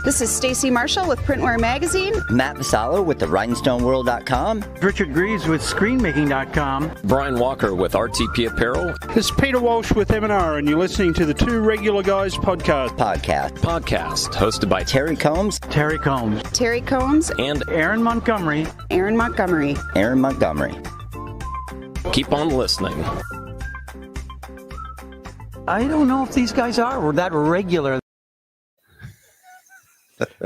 This is Stacy Marshall with Printwear Magazine. Matt Vassallo with the rhinestoneworld.com. Richard Greaves with screenmaking.com. Brian Walker with RTP Apparel. This is Peter Walsh with M&R, and you're listening to the Two Regular Guys podcast. Podcast hosted by Terry Combs. Terry Combs. Terry Combs. And Aaron Montgomery. Aaron Montgomery. Aaron Montgomery. Keep on listening. I don't know if these guys are that regular.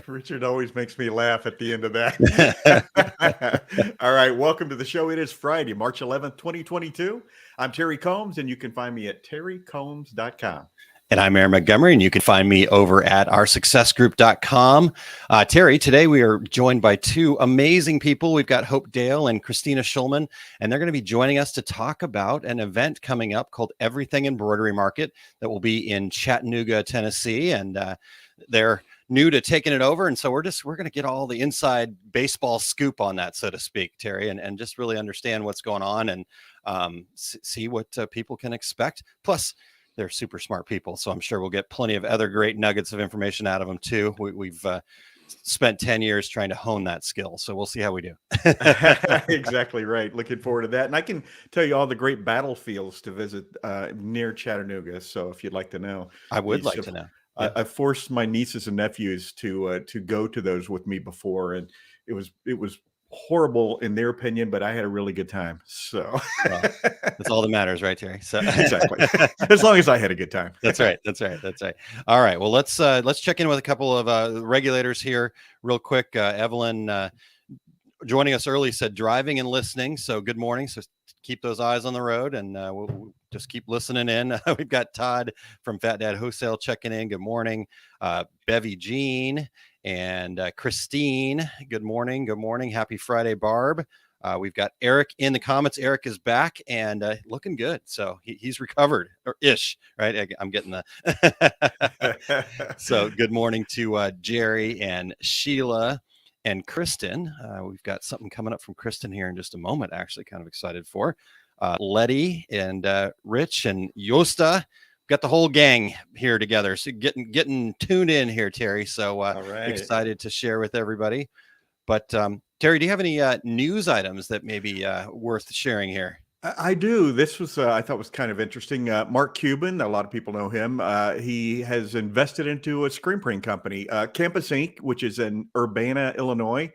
Richard always makes me laugh at the end of that. All right. Welcome to the show. It is Friday, March 11th, 2022. I'm Terry Combs, and you can find me at terrycombs.com. And I'm Aaron Montgomery, and you can find me over at oursuccessgroup.com. Terry, today we are joined by two amazing people. We've got Dale and Cristina Schulman, and they're going to be joining us to talk about an event coming up called Everything Embroidery Market that will be in Chattanooga, Tennessee. And they're new to taking it over. And so we're going to get all the inside baseball scoop on that, so to speak, Terry, and just really understand what's going on and see what people can expect. Plus, they're super smart people, so I'm sure we'll get plenty of other great nuggets of information out of them too. We've spent 10 years trying to hone that skill, so we'll see how we do. Exactly right. Looking forward to that. And I can tell you all the great battlefields to visit near Chattanooga. So if you'd like to know, I would like to know. Yeah. I forced my nieces and nephews to go to those with me before, and it was horrible in their opinion, but I had a really good time. So well, that's all that matters, right, Terry? So exactly. As long as I had a good time. That's right. All right. Well, let's check in with a couple of regulators here real quick. Evelyn joining us early said driving and listening. So good morning. So keep those eyes on the road, and we'll just keep listening in. We've got Todd from Fat Dad Wholesale checking in. Good morning. Bevy Jean and Christine. Good morning. Happy Friday, Barb. We've got Eric in the comments. Eric is back and looking good. So he's recovered or ish, right? I'm getting the. So good morning to Jerry and Sheila and Kristen. We've got something coming up from Kristen here in just a moment. Actually, kind of excited for Letty and Rich and Yosta. Got the whole gang here together. So getting tuned in here, Terry. So right. Excited to share with everybody. But Terry, do you have any news items that may be worth sharing here? I do. This was, I thought was kind of interesting. Mark Cuban, a lot of people know him. He has invested into a screen print company, Campus Inc., which is in Urbana, Illinois,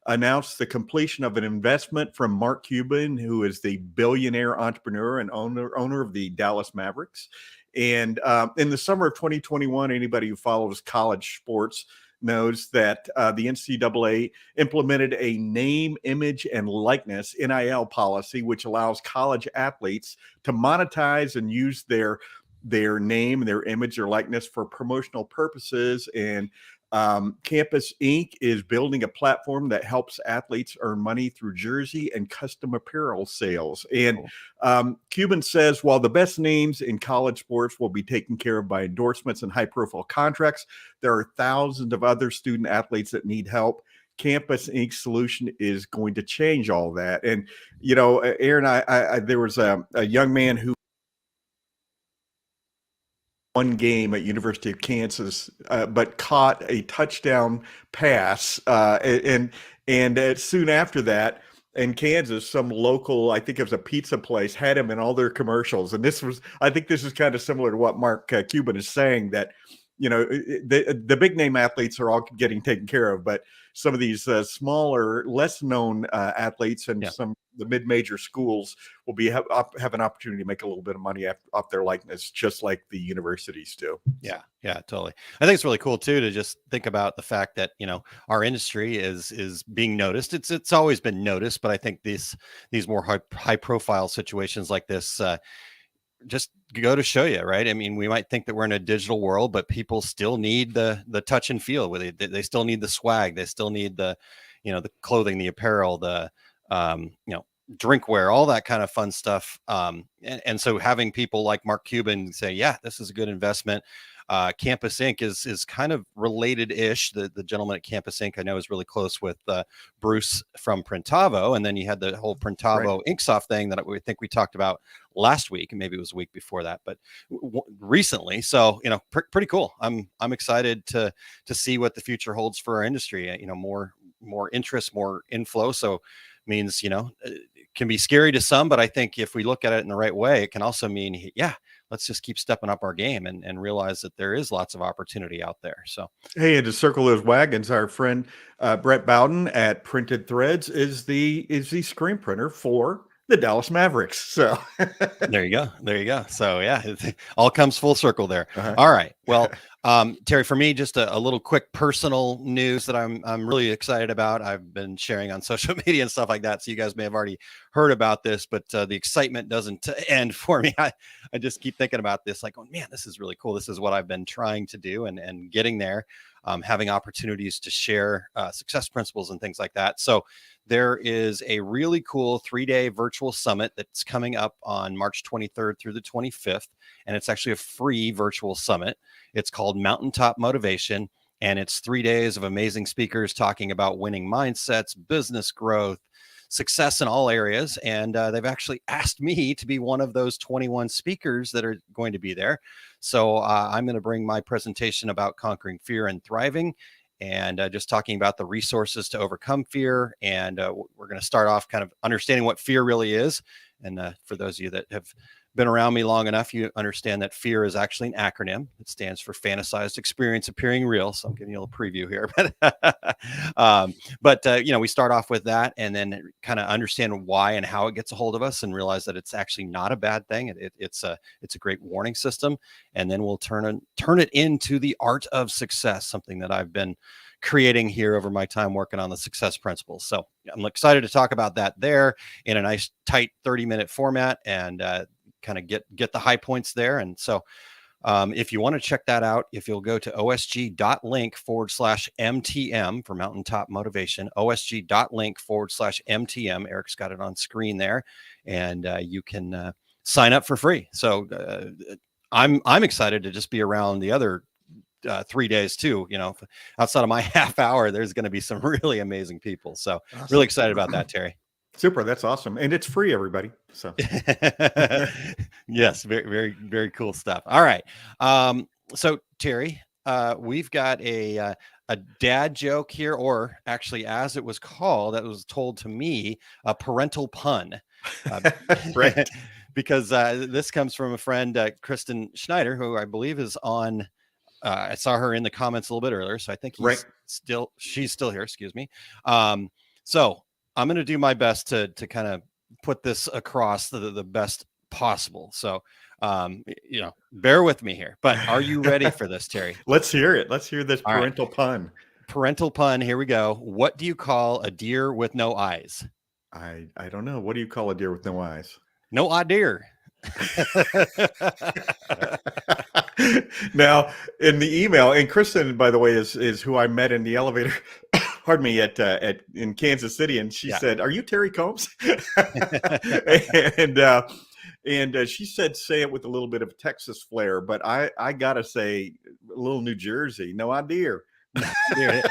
announced the completion of an investment from Mark Cuban, who is the billionaire entrepreneur and owner of the Dallas Mavericks. And in the summer of 2021, anybody who follows college sports knows that the NCAA implemented a name, image, and likeness (NIL) policy, which allows college athletes to monetize and use their name, their image, or likeness for promotional purposes. And Campus Inc. is building a platform that helps athletes earn money through jersey and custom apparel sales. And Cuban says, while the best names in college sports will be taken care of by endorsements and high-profile contracts, there are thousands of other student athletes that need help. Campus Inc.'s solution is going to change all that. And, you know, Aaron, I there was a young man who one game at University of Kansas, but caught a touchdown pass, and soon after that, in Kansas, some local, I think it was a pizza place, had him in all their commercials. And I think this is kind of similar to what Mark Cuban is saying, that, you know, the big name athletes are all getting taken care of, but some of these smaller, less known athletes and some of the mid-major schools will have an opportunity to make a little bit of money off their likeness, just like the universities do. Yeah, totally. I think it's really cool too to just think about the fact that, you know, our industry is being noticed. It's always been noticed, but I think these more high profile situations like this just go to show you, right? I mean, we might think that we're in a digital world, but people still need the touch and feel. They still need the swag. They still need the clothing, the apparel, the drinkware, all that kind of fun stuff. And so having people like Mark Cuban say, yeah, this is a good investment. Campus Ink is kind of related-ish. The gentleman at Campus Ink I know is really close with Bruce from Printavo, and then you had the whole Printavo Inksoft thing that we think we talked about last week, and maybe it was a week before that, but recently. So pretty cool. I'm excited to see what the future holds for our industry. More interest, more inflow. So means it can be scary to some, but I think if we look at it in the right way, it can also mean let's just keep stepping up our game and realize that there is lots of opportunity out there. So, hey, and to circle those wagons, our friend Brett Bowden at Printed Threads is the screen printer for the Dallas Mavericks. So there you go. So it all comes full circle there. Uh-huh. All right. Well, Terry, for me, just a little quick personal news that I'm really excited about. I've been sharing on social media and stuff like that, so you guys may have already heard about this, but the excitement doesn't end for me. I just keep thinking about this, like, oh man, this is really cool. This is what I've been trying to do and getting there, having opportunities to share success principles and things like that. So there is a really cool 3-day virtual summit that's coming up on March 23rd through the 25th. And it's actually a free virtual summit. It's called Mountaintop Motivation. And it's 3 days of amazing speakers talking about winning mindsets, business growth, success in all areas. And they've actually asked me to be one of those 21 speakers that are going to be there. So I'm going to bring my presentation about conquering fear and thriving, and just talking about the resources to overcome fear. And we're going to start off kind of understanding what fear really is. And for those of you that have been around me long enough, you understand that fear is actually an acronym. It stands for fantasized experience appearing real. So I'm giving you a little preview here. But we start off with that and then kind of understand why and how it gets a hold of us and realize that it's actually not a bad thing. It's a great warning system. And then we'll turn it into the art of success, something that I've been creating here over my time working on the success principles. So I'm excited to talk about that there in a nice tight 30-minute format and kind of get the high points there. And so if you want to check that out, if you'll go to osg.link/MTM for Mountaintop Motivation, osg.link/MTM. Eric's got it on screen there, and you can sign up for free. So I'm excited to just be around the other 3 days too. Outside of my half hour, there's going to be some really amazing people. So awesome. Really excited about that, Terry. Super. That's awesome. And it's free, everybody. So yes, very, very, very cool stuff. All right. So Terry, we've got a dad joke here, or actually as it was called, that was told to me, a parental pun. Right. Because this comes from a friend, Kristen Schneider, who I believe is on, I saw her in the comments a little bit earlier. So I think she's still here. Excuse me. So I'm going to do my best to kind of put this across the best possible. So, bear with me here, but are you ready for this, Terry? Let's hear it. Let's hear this parental pun. Parental pun. Here we go. What do you call a deer with no eyes? I don't know. What do you call a deer with no eyes? No idea. Now, in the email, and Kristen, by the way, is who I met in the elevator. Pardon me, in Kansas City, and she said, "Are you Terry Combs?" and she said, "Say it with a little bit of Texas flair," but I gotta say, a little New Jersey. No idea. Yeah,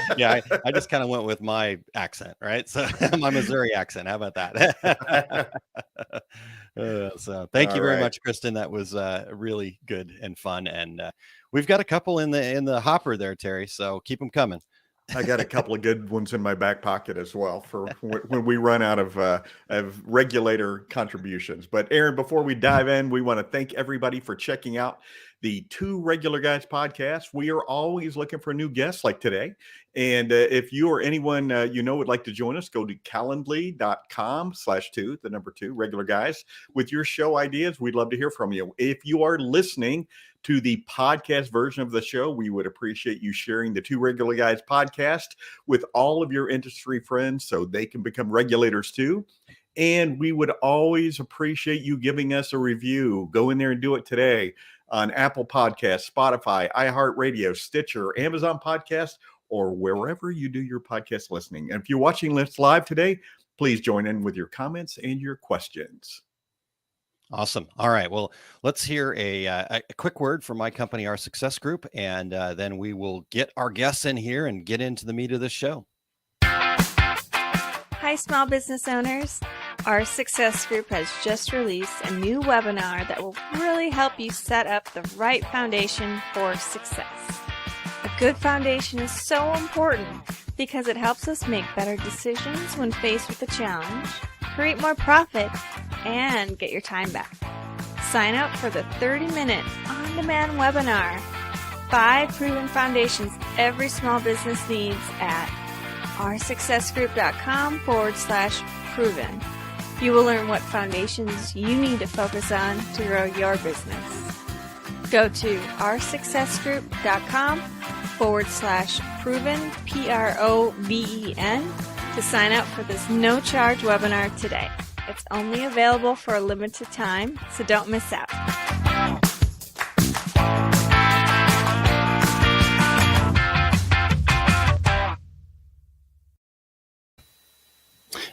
I just kind of went with my accent, right? So my Missouri accent. How about that? So thank you very much, Kristen. That was really good and fun, and we've got a couple in the hopper there, Terry. So keep them coming. I got a couple of good ones in my back pocket as well for when we run out of regulator contributions. But Aaron, before we dive in, we want to thank everybody for checking out the Two Regular Guys podcast. We are always looking for new guests like today. And if you or anyone would like to join us, go to calendly.com/2, the number 2, Regular Guys, with your show ideas. We'd love to hear from you. If you are listening to the podcast version of the show, we would appreciate you sharing the Two Regular Guys podcast with all of your industry friends so they can become regulators too. And we would always appreciate you giving us a review. Go in there and do it today on Apple Podcasts, Spotify, iHeartRadio, Stitcher, Amazon Podcast, or wherever you do your podcast listening. And if you're watching this live today, please join in with your comments and your questions. Awesome. All right. Well, let's hear a quick word from my company, Our Success Group, and then we will get our guests in here and get into the meat of the show. Hi, small business owners. Our Success Group has just released a new webinar that will really help you set up the right foundation for success. A good foundation is so important because it helps us make better decisions when faced with a challenge, create more profit, and get your time back. Sign up for the 30-minute on-demand webinar, 5 proven foundations every small business needs at oursuccessgroup.com/proven. You will learn what foundations you need to focus on to grow your business. Go to oursuccessgroup.com/proven, PROVEN, to sign up for this no-charge webinar today. It's only available for a limited time, so don't miss out.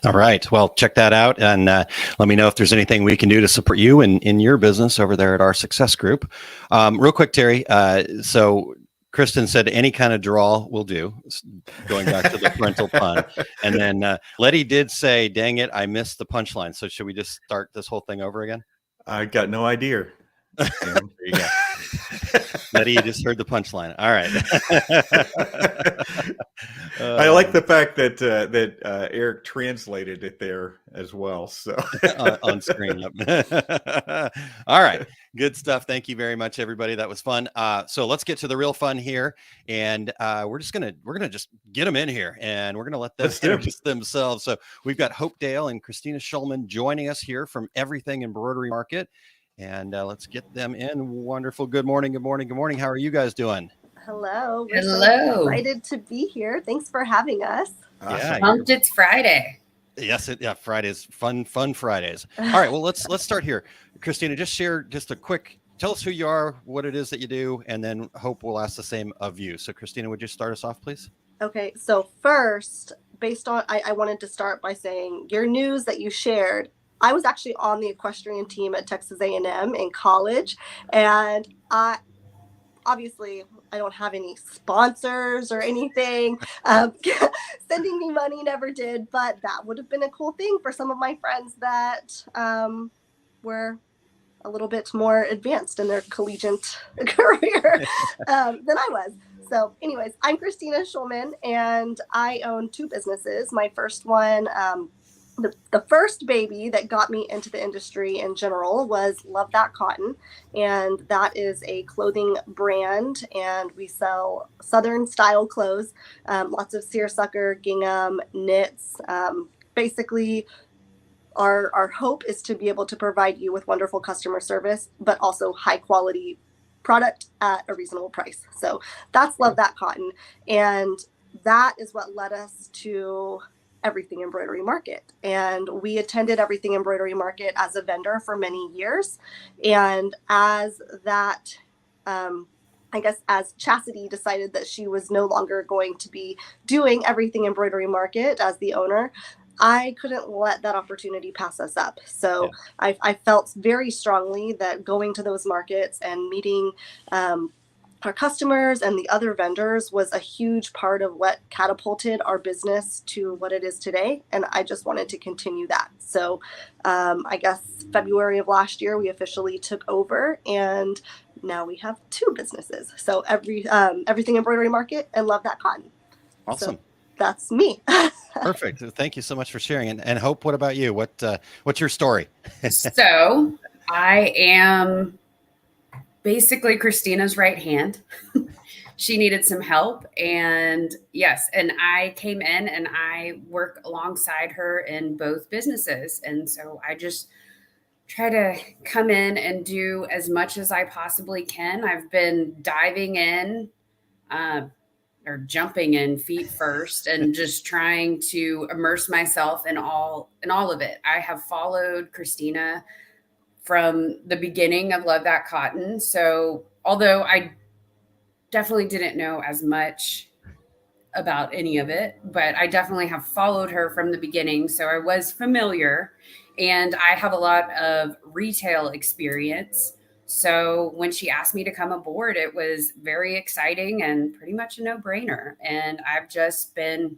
All right. Well, check that out and let me know if there's anything we can do to support you in your business over there at Our Success Group. Real quick, Terry. So Kristen said any kind of draw will do, going back to the parental pun. And then Letty did say, dang it, I missed the punchline. So should we just start this whole thing over again? I got no idea. There you go. Letty, you just heard the punchline. All right. I like the fact that Eric translated it there as well. So on screen. Yep. All right. Good stuff. Thank you very much, everybody. That was fun. So let's get to the real fun here. And we're gonna just get them in here and we're gonna let them introduce themselves. So we've got Hope Dale and Cristina Schulman joining us here from Everything Embroidery Market. And let's get them in. Wonderful. Good morning. Good morning. Good morning. How are you guys doing? Hello. We're so excited to be here. Thanks for having us. Yeah. Pumped it's Friday. Yes. Fridays. Fun Fridays. All right. Well, let's start here. Christina, just share tell us who you are, what it is that you do, and then Hope will ask the same of you. So Christina, would you start us off, please? Okay. So first, I wanted to start by saying your news that you shared, I was actually on the equestrian team at Texas A&M in college, and obviously I don't have any sponsors or anything. Sending me money never did, but that would have been a cool thing for some of my friends that were a little bit more advanced in their collegiate career than I was. So anyways, I'm Cristina Schulman, and I own 2 businesses. My first one, the first baby that got me into the industry in general was Love That Cotton, and that is a clothing brand, and we sell Southern style clothes, lots of seersucker, gingham, knits. Basically, our hope is to be able to provide you with wonderful customer service, but also high quality product at a reasonable price. So that's Love That Cotton, and that is what led us to Everything Embroidery Market. And we attended Everything Embroidery Market as a vendor for many years. And as that, as Chastity decided that she was no longer going to be doing Everything Embroidery Market as the owner, I couldn't let that opportunity pass us up. So yeah. I felt very strongly that going to those markets and meeting our customers and the other vendors was a huge part of what catapulted our business to what it is today. And I just wanted to continue that. So I guess February of last year, we officially took over, and now we have 2 businesses. So Everything Embroidery Market and Love That Cotton. Awesome. So that's me. Perfect. Thank you so much for sharing. And Hope, what about you? What's your story? So I am basically Christina's right hand. She needed some help, and I came in and I work alongside her in both businesses. And so I just try to come in and do as much as I possibly can. I've been diving in, or jumping in feet first, and just trying to immerse myself in all of it. I have followed Cristina from the beginning of Love That Cotton. So although I definitely didn't know as much about any of it, but I definitely have followed her from the beginning. So I was familiar. And I have a lot of retail experience. So when she asked me to come aboard, it was very exciting and pretty much a no-brainer. And I've just been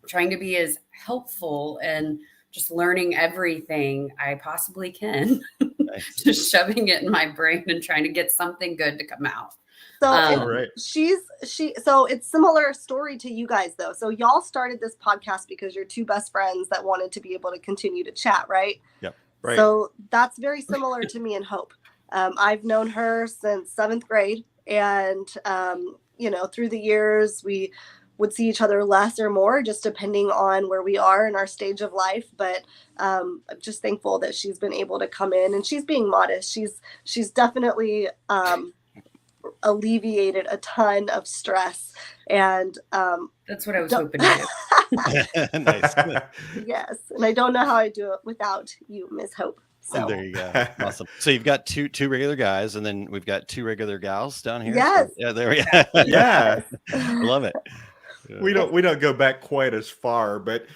trying to be as helpful and just learning everything I possibly can, just shoving it in my brain and trying to get something good to come out. So Right. so it's similar story to you guys though. So y'all started this podcast because you're two best friends that wanted to be able to continue to chat, right? Yep. Right. So that's very similar to me and Hope. I've known her since 7th grade, and through the years we would see each other less or more, just depending on where we are in our stage of life. But I'm just thankful that she's been able to come in, and she's being modest. She's definitely alleviated a ton of stress, and that's what I was hoping to do. Nice. Yes, and I don't know how I do it without you, Miss Hope. So There you go. Awesome. So you've got two regular guys, and then we've got two regular gals down here. Yes. So, yeah, there we go. Yeah. I love it. We don't go back quite as far, but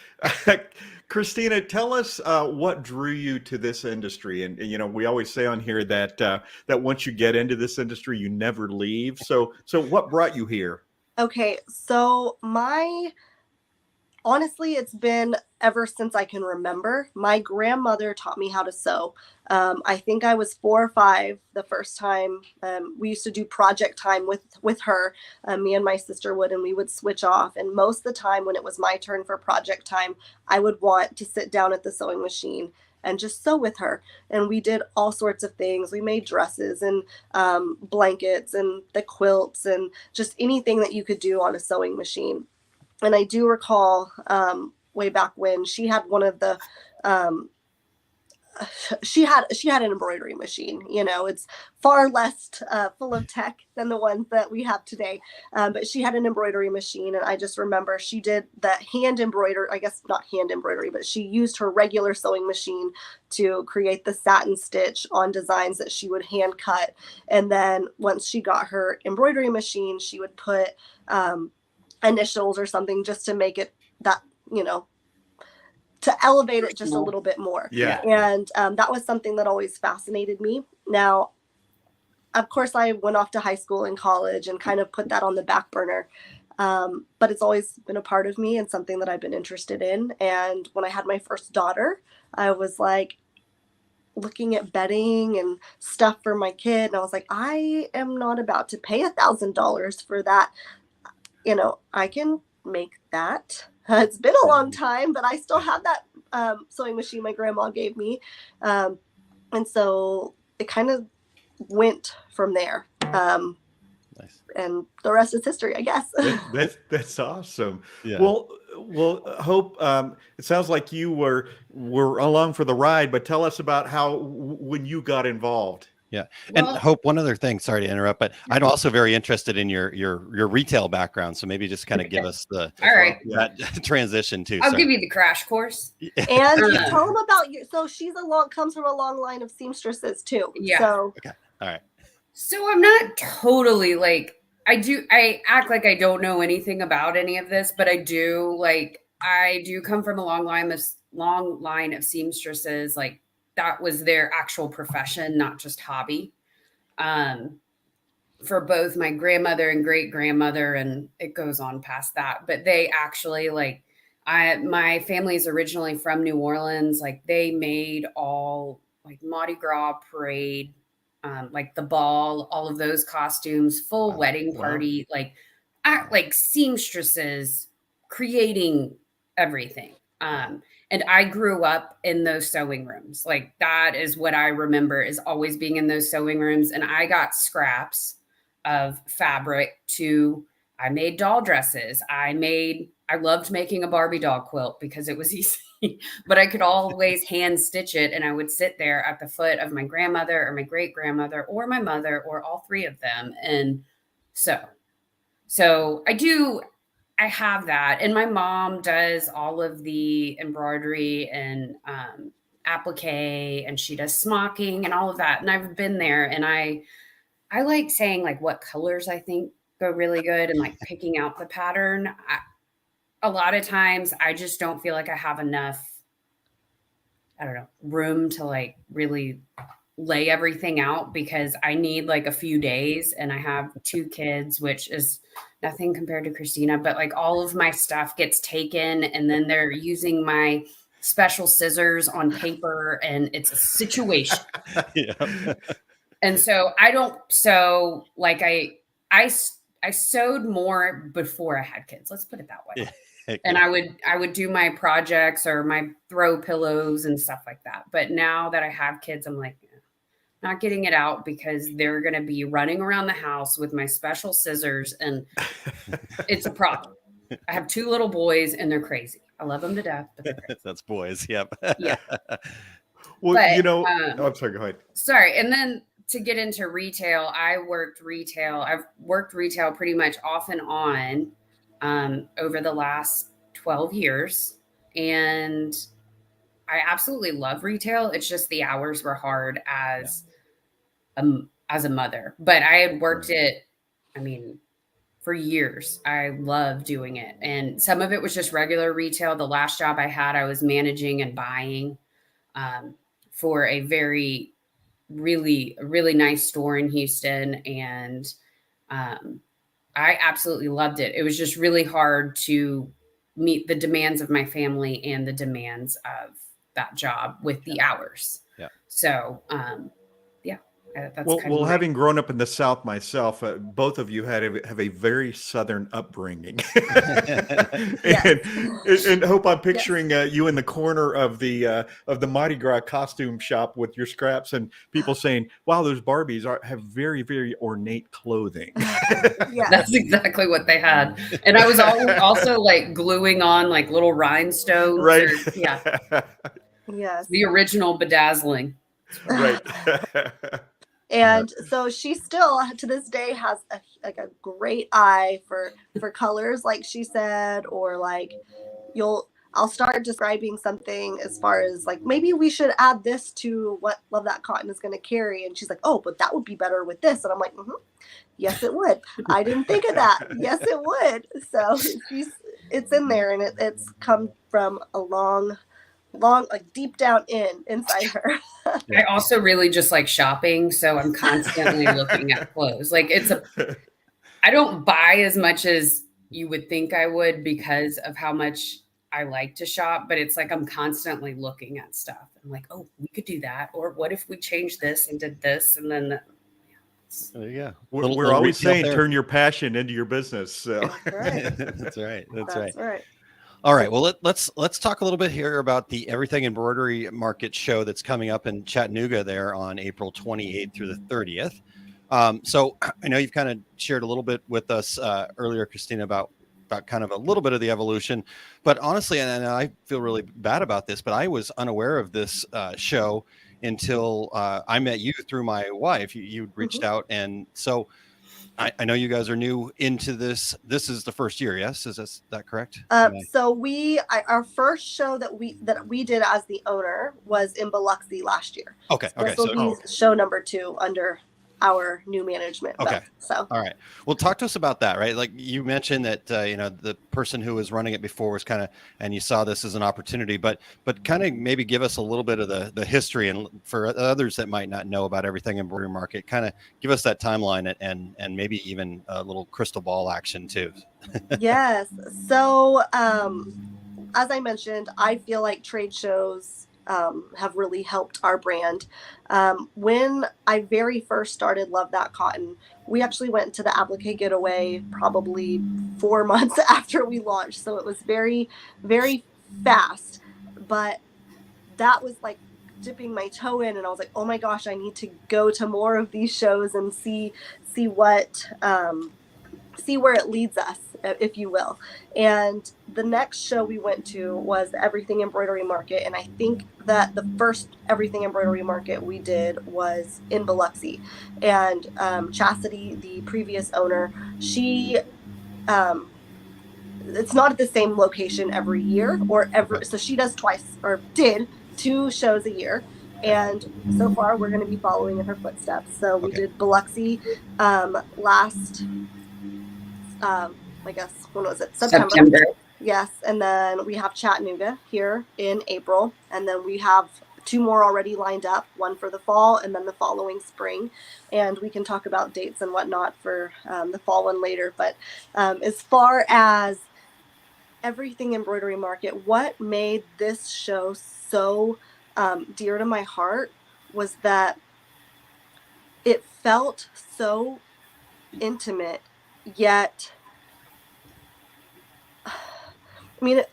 Christina, tell us what drew you to this industry. And we always say on here that that once you get into this industry, you never leave. So what brought you here? Okay, so honestly, it's been ever since I can remember. My grandmother taught me how to sew. I think I was 4 or 5 the first time. We used to do project time with her. Me and my sister would, and we would switch off. And most of the time when it was my turn for project time, I would want to sit down at the sewing machine and just sew with her. And we did all sorts of things. We made dresses and blankets and the quilts and just anything that you could do on a sewing machine. And I do recall way back when she had one of the she had an embroidery machine. It's far less full of tech than the ones that we have today. But she had an embroidery machine, and I just remember she did the hand embroidery. I guess not hand embroidery, but she used her regular sewing machine to create the satin stitch on designs that she would hand cut. And then once she got her embroidery machine, she would put initials or something just to make it that, to elevate it just a little bit more. Yeah. And that was something that always fascinated me. Now, of course, I went off to high school and college and kind of put that on the back burner. But it's always been a part of me and something that I've been interested in. And when I had my first daughter, I was like looking at bedding and stuff for my kid. And I was like, I am not about to pay $1,000 for that. I can make that. It's been a long time, but I still have that sewing machine my grandma gave me. And so it kind of went from there. Nice. And the rest is history, I guess. That's awesome. Yeah. Well, Hope, it sounds like you were along for the ride, but tell us about how when you got involved. Yeah. And Hope, one other thing, sorry to interrupt, but I'm also very interested in your retail background. So maybe just kind of give us all right, that transition too. I'll give you the crash course. And tell them about you. So she's comes from a long line of seamstresses too. Yeah. So. Okay. All right. So I'm not totally I act like I don't know anything about any of this, but I do come from a long line of seamstresses. Like, that was their actual profession, not just hobby. For both my grandmother and great grandmother, and it goes on past that. But they actually my family is originally from New Orleans. Like, they made all Mardi Gras parade, the ball, all of those costumes, full wedding party, seamstresses creating everything. And I grew up in those sewing rooms. That is what I remember, is always being in those sewing rooms. And I got scraps of fabric I made doll dresses. I loved making a Barbie doll quilt because it was easy, but I could always hand stitch it. And I would sit there at the foot of my grandmother or my great grandmother or my mother or all three of them. And so I have that. And my mom does all of the embroidery and applique, and she does smocking and all of that. And I've been there, and I like saying what colors I think go really good and picking out the pattern. A lot of times I just don't feel like I have enough I don't know, room to like really lay everything out because I need like a few days and I have 2 kids, which is nothing compared to Christina, but like all of my stuff gets taken and then they're using my special scissors on paper and it's a situation. Yeah. And so I don't sew like I sewed more before I had kids. Let's put it that way. Yeah. And I would do my projects or my throw pillows and stuff like that. But now that I have kids, I'm like, not getting it out because they're going to be running around the house with my special scissors and it's a problem. I have 2 little boys and they're crazy. I love them to death. But they're crazy. That's boys. Yep. Yeah. Well, But, I'm sorry, go ahead. Sorry. And then to get into retail, I've worked retail pretty much off and on over the last 12 years. And I absolutely love retail. It's just the hours were hard as a mother, but I had worked it, I mean, for years. I love doing it. And some of it was just regular retail. The last job I had, I was managing and buying for a really nice store in Houston. And I absolutely loved it. It was just really hard to meet the demands of my family and the demands of that job with the hours. Yeah. So, that's well, having grown up in the South myself, both of you have a very Southern upbringing, and hope I'm picturing you in the corner of the Mardi Gras costume shop with your scraps, and people saying, "Wow, those Barbies have very, very ornate clothing." Yeah, that's exactly what they had, and I was also like gluing on like little rhinestones, right? Yes, the original bedazzling, right. And so she still to this day has a great eye for colors, like she said, or like I'll start describing something as far as like, maybe we should add this to what Love That Cotton is going to carry. And she's like, oh, but that would be better with this. And I'm like, yes, it would. I didn't think of that. Yes, it would. So it's in there, and it's come from a long, like deep down inside her. I also really just like shopping. So I'm constantly looking at clothes. Like I don't buy as much as you would think I would because of how much I like to shop, but it's like I'm constantly looking at stuff. I'm like, oh, we could do that. Or what if we changed this and did this? And then there you go. We're always saying turn your passion into your business. So That's right. That's right. That's right. All right. Well, let's talk a little bit here about the Everything Embroidery Market show that's coming up in Chattanooga there on April 28th through the 30th. So I know you've kind of shared a little bit with us earlier, Christina, about kind of a little bit of the evolution, but honestly, and I feel really bad about this, but I was unaware of this show until I met you through my wife. You reached out, and so I know you guys are new into this. This is the first year, yes? Is that correct? So our first show that we did as the owner was in Biloxi last year. Okay. So this will be show number 2 under our new management. Okay. So all right. Well, talk to us about that, right? Like you mentioned that the person who was running it before was kind of, and you saw this as an opportunity, but kind of maybe give us a little bit of the history, and for others that might not know about Everything Embroidery Market, kind of give us that timeline and maybe even a little crystal ball action too. Yes. So as I mentioned, I feel like trade shows have really helped our brand. When I very first started Love That Cotton, we actually went to the applique getaway probably 4 months after we launched. So it was very, very fast, but that was like dipping my toe in, and I was like, oh my gosh, I need to go to more of these shows and see what see where it leads us, if you will. And the next show we went to was the Everything Embroidery Market, and I think that the first Everything Embroidery Market we did was in Biloxi. And Chastity, the previous owner, she it's not at the same location every year so she does did 2 shows a year. And so far we're going to be following in her footsteps. So we did Biloxi last I guess, when was it? September. Yes. And then we have Chattanooga here in April. And then we have 2 more already lined up, one for the fall and then the following spring. And we can talk about dates and whatnot for the fall one later. But as far as everything Embroidery Market, what made this show so dear to my heart was that it felt so intimate, yet, I mean,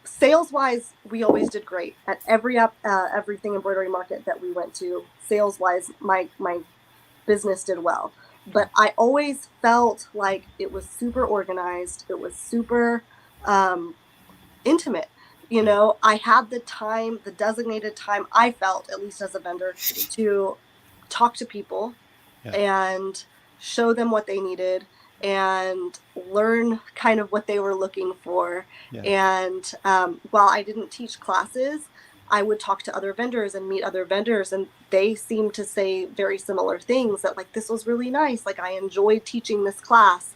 sales wise, we always did great at everything Embroidery Market that we went to. Sales wise, my business did well, but I always felt like it was super organized. It was super intimate. You know, I had the time, the designated time, I felt, at least as a vendor, to talk to people and show them what they needed and learn kind of what they were looking for. And while I didn't teach classes, I would talk to other vendors and meet other vendors, and they seemed to say very similar things, that like, this was really nice. Like, I enjoyed teaching this class.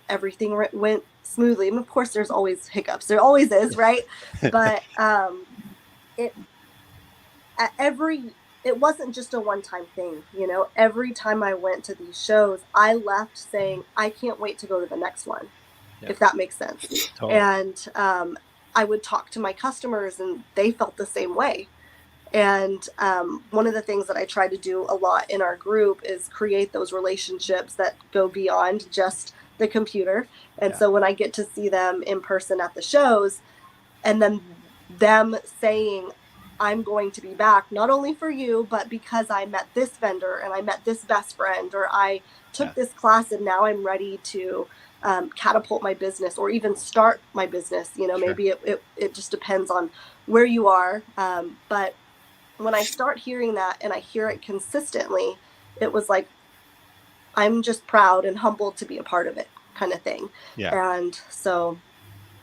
Everything went smoothly. And of course, there's always hiccups. There always is, right? But it wasn't just a one-time thing. You know, every time I went to these shows, I left saying, I can't wait to go to the next one, if that makes sense. Totally. And I would talk to my customers, and they felt the same way. And one of the things that I try to do a lot in our group is create those relationships that go beyond just the computer. And so when I get to see them in person at the shows, and then them saying, I'm going to be back, not only for you, but because I met this vendor and I met this best friend, or I took this class and now I'm ready to catapult my business or even start my business. You know, maybe it just depends on where you are. But when I start hearing that, and I hear it consistently, it was like, I'm just proud and humbled to be a part of it, kind of thing. And so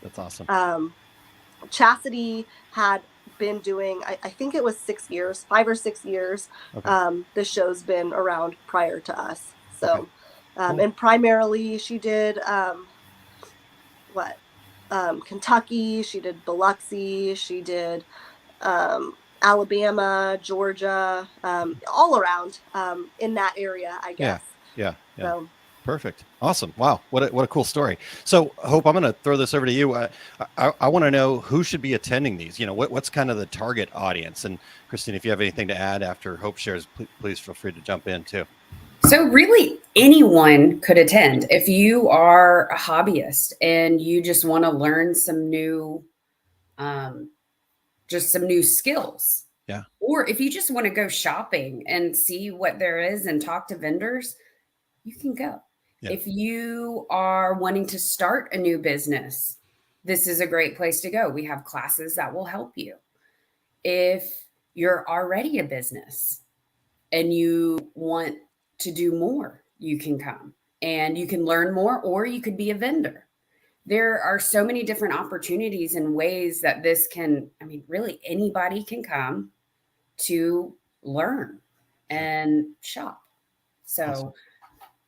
that's awesome. Chastity had been doing, I think it was 6 years, 5 or 6 years. The show's been around prior to us. So, cool. And primarily she did Kentucky, she did Biloxi, she did Alabama, Georgia, all around in that area, I guess. So, perfect. Awesome. Wow. What a cool story. So Hope, I'm going to throw this over to you. I want to know who should be attending these. You know, what's kind of the target audience? And Christine, if you have anything to add after Hope shares, please feel free to jump in too. So really anyone could attend. If you are a hobbyist and you just want to learn some new, just some new skills. Or if you just want to go shopping and see what there is and talk to vendors, you can go. If you are wanting to start a new business, this is a great place to go. We have classes that will help you. If you're already a business and you want to do more, you can come and you can learn more, or you could be a vendor. There are so many different opportunities and ways that this can, I mean, really anybody can come to learn and shop. So awesome.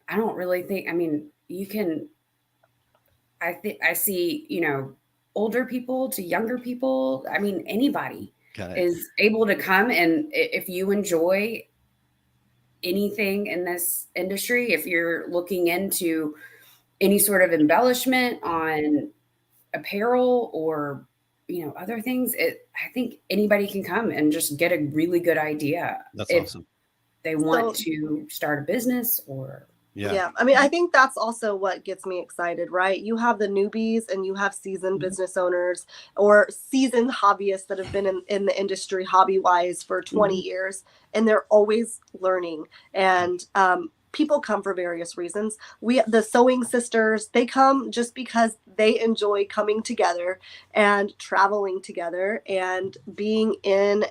I don't really think, I mean, you can, I see, you know, older people to younger people. I mean, anybody is able to come. And if you enjoy anything in this industry, if you're looking into any sort of embellishment on apparel or, you know, other things, I think anybody can come and just get a really good idea. That's awesome. They want to start a business or. Yeah. I mean, I think that's also what gets me excited, right? You have the newbies and you have seasoned business owners or seasoned hobbyists that have been in the industry hobby wise for 20 years, and they're always learning. And people come for various reasons. The sewing sisters, they come just because they enjoy coming together and traveling together and being in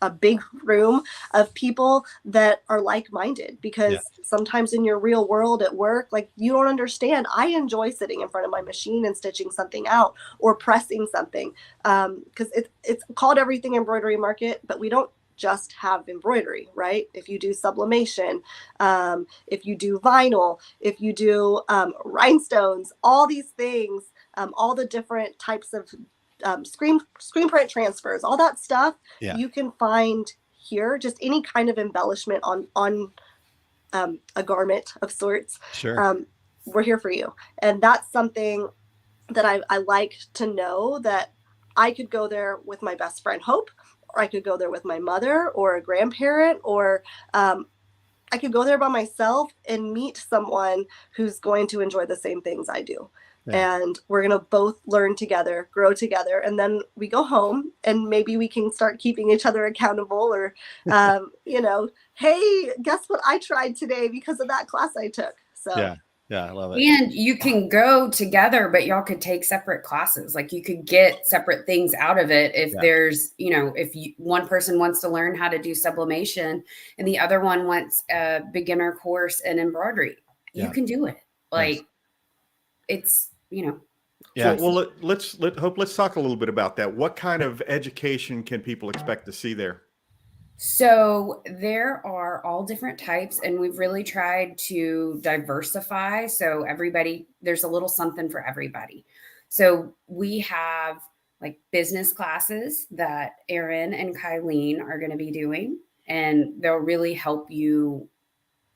a big room of people that are like-minded, because sometimes in your real world at work, like, you don't understand. I enjoy sitting in front of my machine and stitching something out or pressing something, because it's called Everything Embroidery Market, but we don't just have embroidery, right? If you do sublimation, if you do vinyl, if you do rhinestones, all these things, all the different types of screen print transfers, all that stuff. Yeah. You can find here. Just any kind of embellishment on a garment of sorts. Sure. We're here for you, and that's something that I like to know, that I could go there with my best friend Hope, or I could go there with my mother or a grandparent, or I could go there by myself and meet someone who's going to enjoy the same things I do. Yeah. And we're going to both learn together, grow together. And then we go home and maybe we can start keeping each other accountable, or, hey, guess what I tried today because of that class I took. So yeah, I love it. And you can go together, but y'all could take separate classes. Like you could get separate things out of it. If there's, if one person wants to learn how to do sublimation and the other one wants a beginner course in embroidery, you can do it. Like it's, Yeah. Well, let's talk a little bit about that. What kind of education can people expect to see there? So there are all different types, and we've really tried to diversify. So there's a little something for everybody. So we have like business classes that Erin and Kylene are going to be doing, and they'll really help you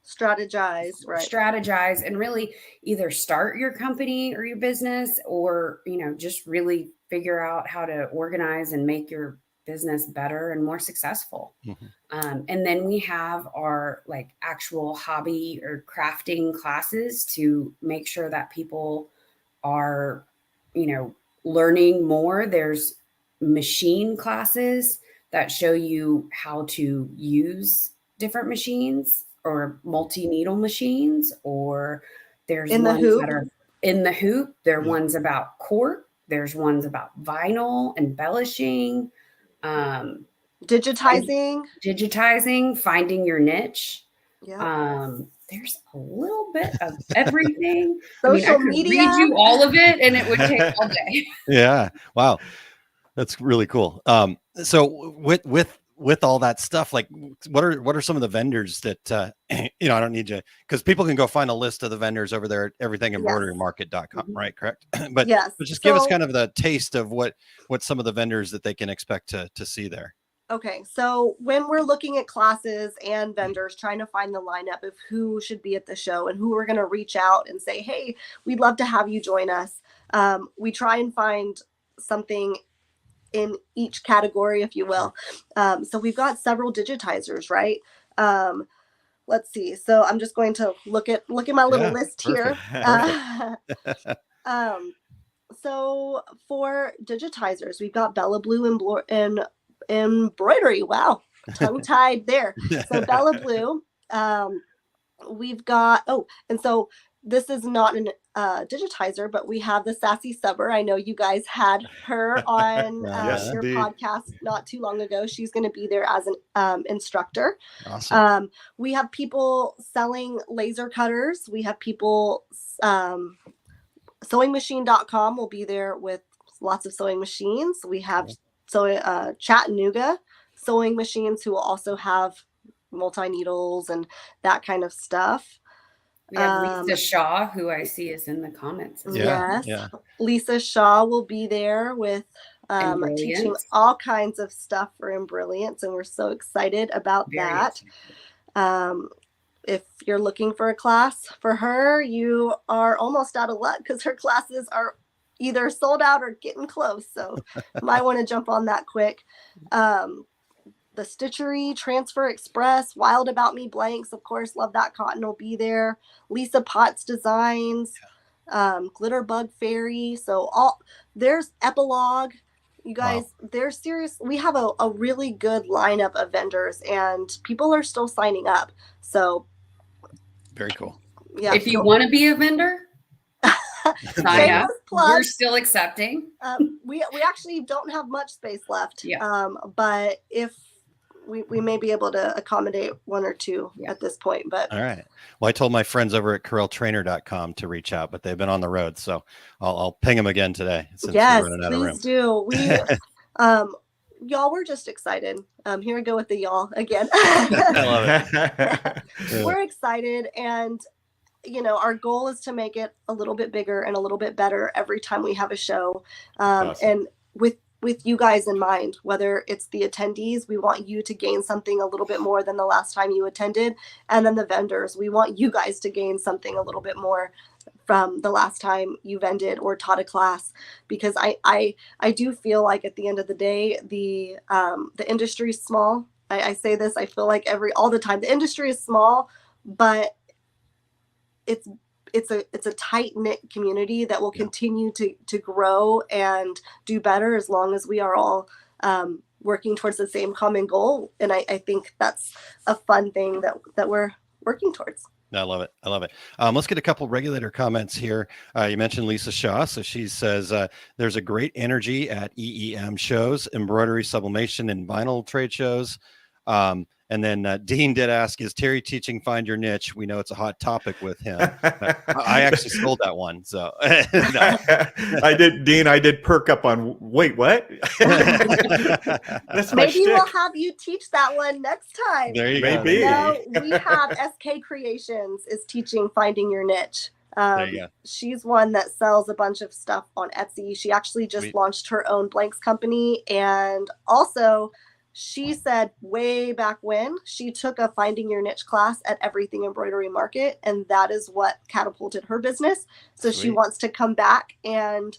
strategize and really either start your company or your business, or, just really figure out how to organize and make your business better and more successful. Mm-hmm. And then we have our like actual hobby or crafting classes to make sure that people are, learning more. There's machine classes that show you how to use different machines or multi-needle machines, or there's ones that are in the hoop. There are ones about cork. There's ones about vinyl, embellishing, digitizing, finding your niche. There's a little bit of everything. Social I could media. read you all of it and it would take all day. Yeah. Wow. That's really cool. So with all that stuff, like what are some of the vendors that, I don't need you, because people can go find a list of the vendors over there at everythingembroiderymarket.com, right? Correct. But just give us kind of the taste of what some of the vendors that they can expect to see there. Okay. So when we're looking at classes and vendors, trying to find the lineup of who should be at the show and who we're going to reach out and say, hey, we'd love to have you join us. We try and find something in each category, if you will. So we've got several digitizers, right? Let's see. So I'm just going to look at my little list here. So for digitizers, we've got Bella Blue and embroidery. Wow, tongue tied there. So Bella Blue. We've got and so this is not an digitizer, but we have the Sassy Subber. I know you guys had her on your podcast not too long ago. She's going to be there as an instructor. Awesome. We have people selling laser cutters. We have people, sewingmachine.com will be there with lots of sewing machines. We have Chattanooga sewing machines who will also have multi-needles and that kind of stuff. We have Lisa Shaw, who I see is in the comments. Yes. Lisa Shaw will be there with teaching all kinds of stuff for Embrilliance, and we're so excited about that. If you're looking for a class for her, you are almost out of luck because her classes are either sold out or getting close. So might want to jump on that quick. The Stitchery, Transfer Express, Wild About Me Blanks, of course, love that cotton will be there. Lisa Potts Designs, Glitter Bug Fairy. So there's Epilogue. You guys, they're serious. We have a really good lineup of vendors, and people are still signing up. So very cool. Yeah. If you want to be a vendor, sign up. We're still accepting. We actually don't have much space left. But if we may be able to accommodate one or two at this point. But all right. Well, I told my friends over at coreltrainer.com to reach out, but they've been on the road, so I'll ping them again today. Yes, please do. We y'all, we're just excited. Here we go with the y'all again. I love it. We're excited, and our goal is to make it a little bit bigger and a little bit better every time we have a show. Awesome. And with you guys in mind, whether it's the attendees, we want you to gain something a little bit more than the last time you attended. And then the vendors, we want you guys to gain something a little bit more from the last time you vended or taught a class, because I do feel like at the end of the day, the industry is small. I say this, I feel like all the time, the industry is small, but it's a tight-knit community that will continue to grow and do better as long as we are all working towards the same common goal. And I think that's a fun thing that we're working towards. I love it. I love it. Let's get a couple regulator comments here. You mentioned Lisa Shaw. So she says, there's a great energy at EEM shows, embroidery, sublimation, and vinyl trade shows. And then Dean did ask, is Terry teaching Find Your Niche? We know it's a hot topic with him. I actually stole that one. So no. I did, Dean, I did perk up on, wait, what? That's Maybe we'll have you teach that one next time. There you Maybe. go. No, we have SK Creations is teaching Finding Your Niche. There you go. She's one that sells a bunch of stuff on Etsy. She actually just launched her own blanks company. And also, she said way back when she took a Finding Your Niche class at Everything Embroidery Market, and that is what catapulted her business. So she wants to come back and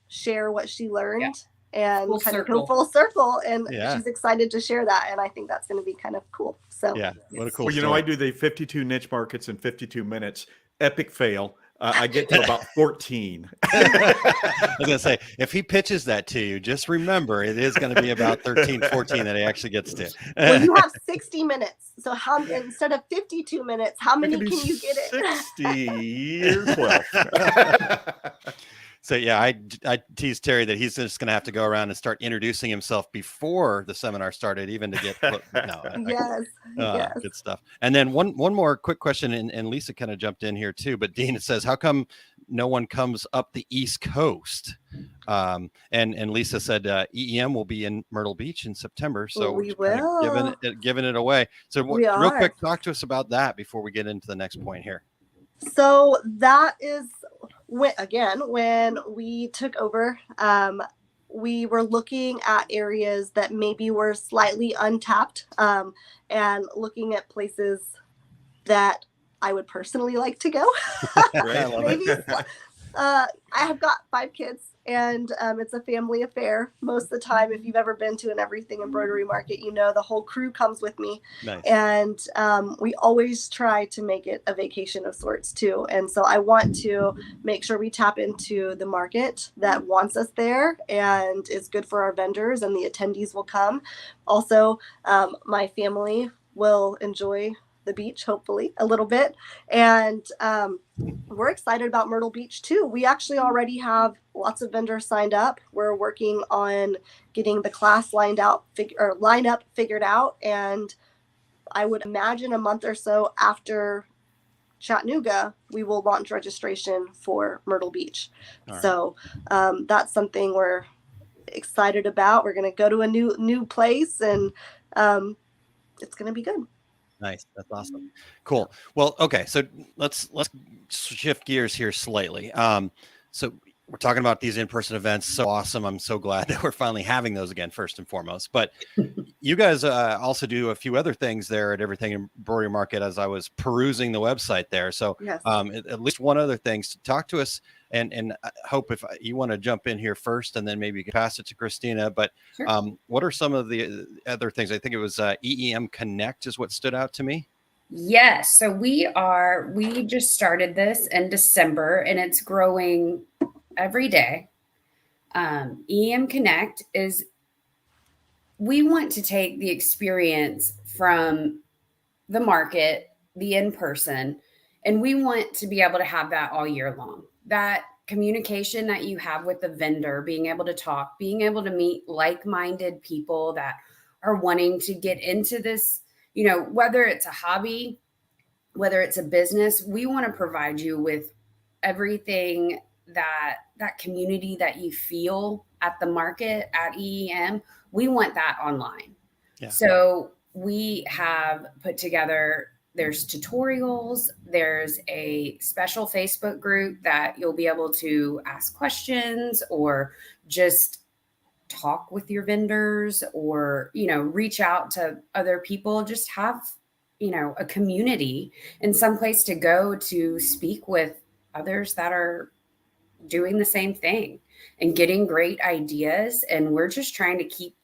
share what she learned and Full kind circle. of go full circle. And Yeah. she's excited to share that. And I think that's going to be kind of cool. So Yeah. What a cool Well, you know, story. I do the 52 niche markets in 52 minutes. Epic fail. I get to about 14. I was going to say, if he pitches that to you, just remember it is going to be about 13, 14 that he actually gets to. well, you have 60 minutes. So instead of 52 minutes, how many can you get it? 60 or 12. So yeah, I teased Terry that he's just going to have to go around and start introducing himself before the seminar started, even to get Yes. Yes. Good stuff. And then one more quick question, and Lisa kind of jumped in here too. But Dean, it says, how come no one comes up the East Coast? And Lisa said EEM will be in Myrtle Beach in September, so We we're kind of will. giving it away. So We real are. quick, talk to us about that before we get into the next point here. So that is when we took over, we were looking at areas that maybe were slightly untapped, and looking at places that I would personally like to go. I love Maybe it. I have got 5 kids, and it's a family affair. Most of the time, if you've ever been to an Everything Embroidery Market, you know the whole crew comes with me. Nice. And we always try to make it a vacation of sorts too. And so I want to make sure we tap into the market that wants us there and is good for our vendors, and the attendees will come. Also, my family will enjoy the beach, hopefully a little bit. And we're excited about Myrtle Beach too. We actually already have lots of vendors signed up. We're working on getting the class lineup figured out. And I would imagine a month or so after Chattanooga, we will launch registration for Myrtle Beach. All So that's something we're excited about. We're going to go to a new place, and it's going to be good. Nice. That's awesome. Cool. Well, okay. So let's shift gears here slightly. So we're talking about these in-person events. So awesome. I'm so glad that we're finally having those again, first and foremost. But you guys also do a few other things there at Everything Embroidery Market as I was perusing the website there. So Yes. At least one other thing. So talk to us, and I hope if you want to jump in here first, and then maybe you can pass it to Christina. But Sure. what are some of the other things? I think it was EEM Connect is what stood out to me. Yes. So we just started this in December, and it's growing every day. EM Connect is, we want to take the experience from the market, the in-person, and we want to be able to have that all year long. That communication that you have with the vendor, being able to talk, being able to meet like-minded people that are wanting to get into this, whether it's a hobby, whether it's a business, we want to provide you with everything that community that you feel at the market at EEM. We want that online. Yeah. So we have put together, there's tutorials, there's a special Facebook group that you'll be able to ask questions or just talk with your vendors or, reach out to other people. Just have, a community and someplace to go to speak with others that are doing the same thing and getting great ideas. And we're just trying to keep,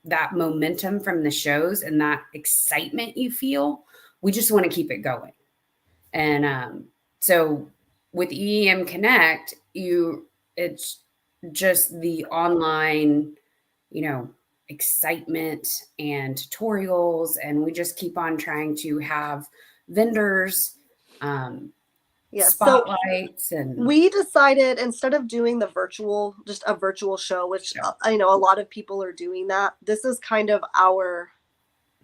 that momentum from the shows and that excitement you feel. We just want to keep it going. And so with EEM Connect, it's just the online, excitement and tutorials. And we just keep on trying to have vendors, spotlights. So and we decided, instead of doing just a virtual show, which I know a lot of people are doing that, this is kind of our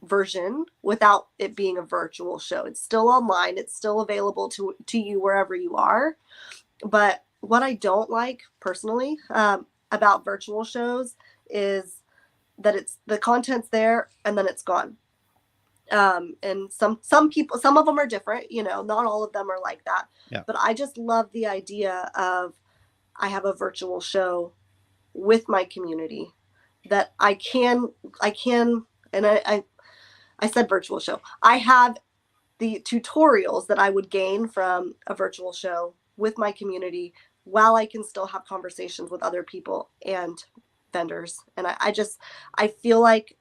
version without it being a virtual show. It's still online. It's still available to you wherever you are. But what I don't like personally about virtual shows is that the content's there and then it's gone. And some people, some of them are different, not all of them are like that. Yeah. But I just love the idea of, I have a virtual show with my community that I can, and I said virtual show. I have the tutorials that I would gain from a virtual show with my community while I can still have conversations with other people and vendors. And I feel like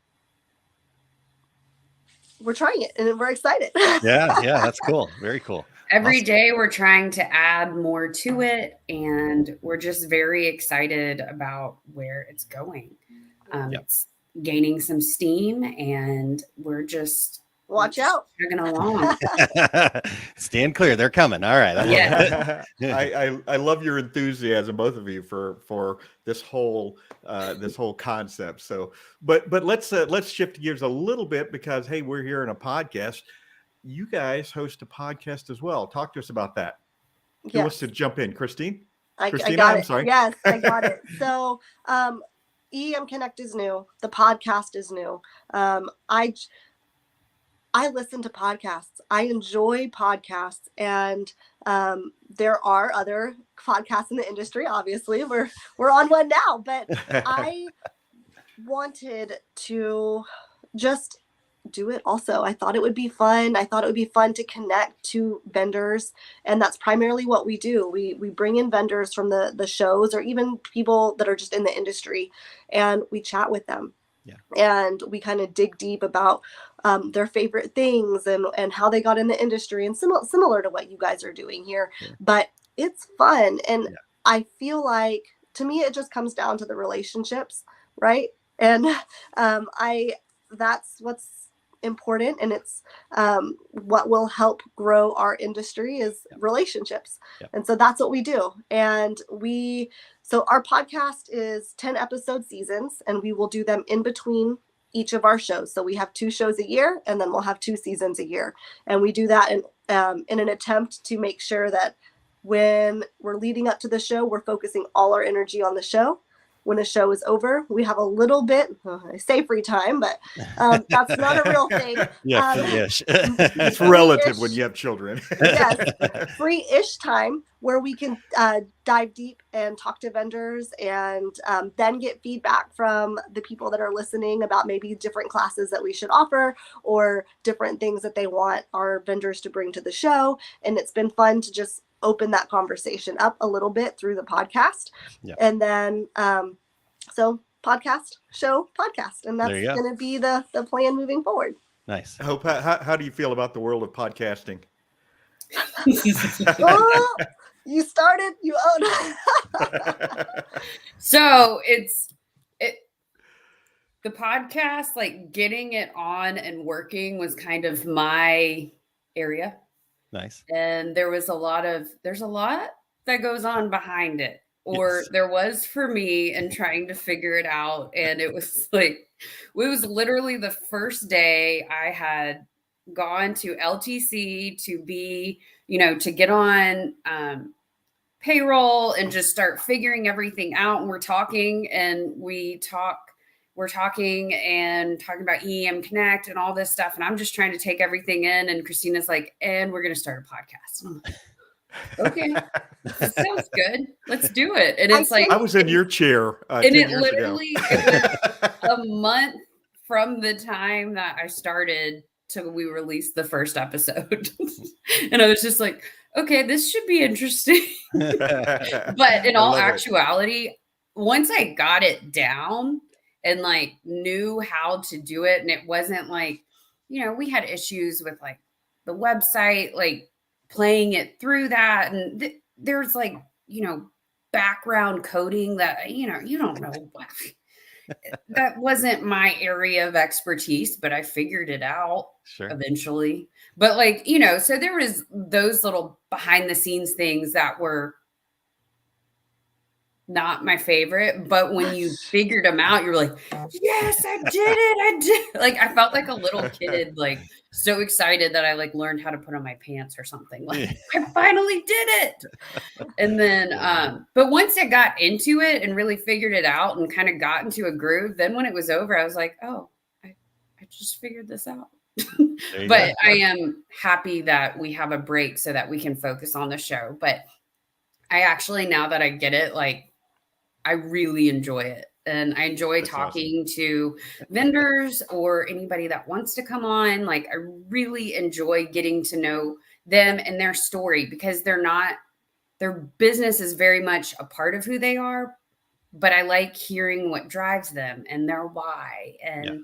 we're trying it and we're excited. Yeah, that's cool. Very cool. Every Awesome. day we're trying to add more to it, and we're just very excited about where it's going. It's gaining some steam, and we're just watch out, chugging along. Stand clear, they're coming. All right. I love your enthusiasm, both of you, for this whole concept. So, but let's shift gears a little bit, because hey, we're here in a podcast. You guys host a podcast as well. Talk to us about that. Who wants to jump in? Christina, I got it. I'm sorry. Yes, I got it. So, EM Connect is new. The podcast is new. I listen to podcasts. I enjoy podcasts, and there are other podcasts in the industry. Obviously, we're on one now, but I wanted to just do it also. I thought it would be fun. I thought it would be fun to connect to vendors, and that's primarily what we do. We bring in vendors from the shows, or even people that are just in the industry, and we chat with them. Yeah. And we kind of dig deep about their favorite things and how they got in the industry, and similar to what you guys are doing here. Yeah. But it's fun. And I feel like, to me, it just comes down to the relationships, right? And that's what's important. And it's what will help grow our industry is relationships. Yeah. And so that's what we do. And so our podcast is 10 episode seasons, and we will do them in between each of our shows. So we have 2 shows a year, and then we'll have 2 seasons a year. And we do that in an attempt to make sure that when we're leading up to the show, we're focusing all our energy on the show. When the show is over, we have a little bit, I say free time, but that's not a real thing. Free-ish. It's relative when you have children. Yes, free-ish time where we can dive deep and talk to vendors, and then get feedback from the people that are listening about maybe different classes that we should offer, or different things that they want our vendors to bring to the show. And it's been fun to just open that conversation up a little bit through the podcast. And then so podcast, and that's going to be the plan moving forward. Nice. Hope, how do you feel about the world of podcasting? Well, you started, you own. So the podcast, like getting it on and working, was kind of my area. Nice. And there's a lot that goes on behind it, or there was for me, and trying to figure it out. And it was literally the first day I had gone to LTC to be, to get on payroll and just start figuring everything out. And we're talking about EM Connect and all this stuff. And I'm just trying to take everything in. And Christina's like, and we're going to start a podcast. okay, that sounds good. Let's do it. And I it's like I was in your chair and 10 it years literally ago. it was a month from the time that I started till we released the first episode. And I was just like, okay, this should be interesting. But in I all love it. actuality, once I got it down and like knew how to do it, and it wasn't like, we had issues with like the website, like playing it through that. And there's like, background coding that, you don't know. That wasn't my area of expertise, but I figured it out eventually. But like, so there was those little behind the scenes things that were not my favorite, but when you figured them out, you were like, yes, I did it. I did. Like, I felt like a little kid, like so excited that I like learned how to put on my pants or something. Like, I finally did it. And then, but once I got into it and really figured it out and kind of got into a groove, then when it was over, I was like, oh, I just figured this out. But I am happy that we have a break so that we can focus on the show. But I actually, now that I get it, like, I really enjoy it. And I enjoy talking to vendors or anybody that wants to come on. Like, I really enjoy getting to know them and their story, because their business is very much a part of who they are, but I like hearing what drives them and their why and,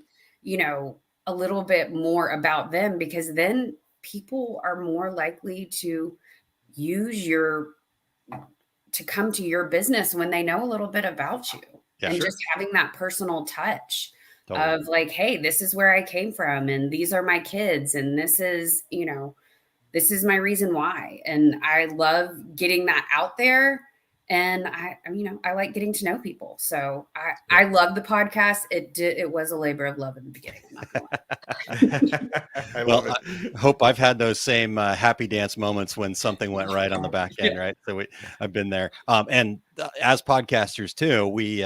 a little bit more about them, because then people are more likely to to come to your business when they know a little bit about you. Just having that personal touch of like, hey, this is where I came from and these are my kids and this is, this is my reason why. And I love getting that out there. And I like getting to know people. So I love the podcast. It was a labor of love in the beginning. I hope I've had those same happy dance moments when something went right on the back end, right? So I've been there. And as podcasters too, we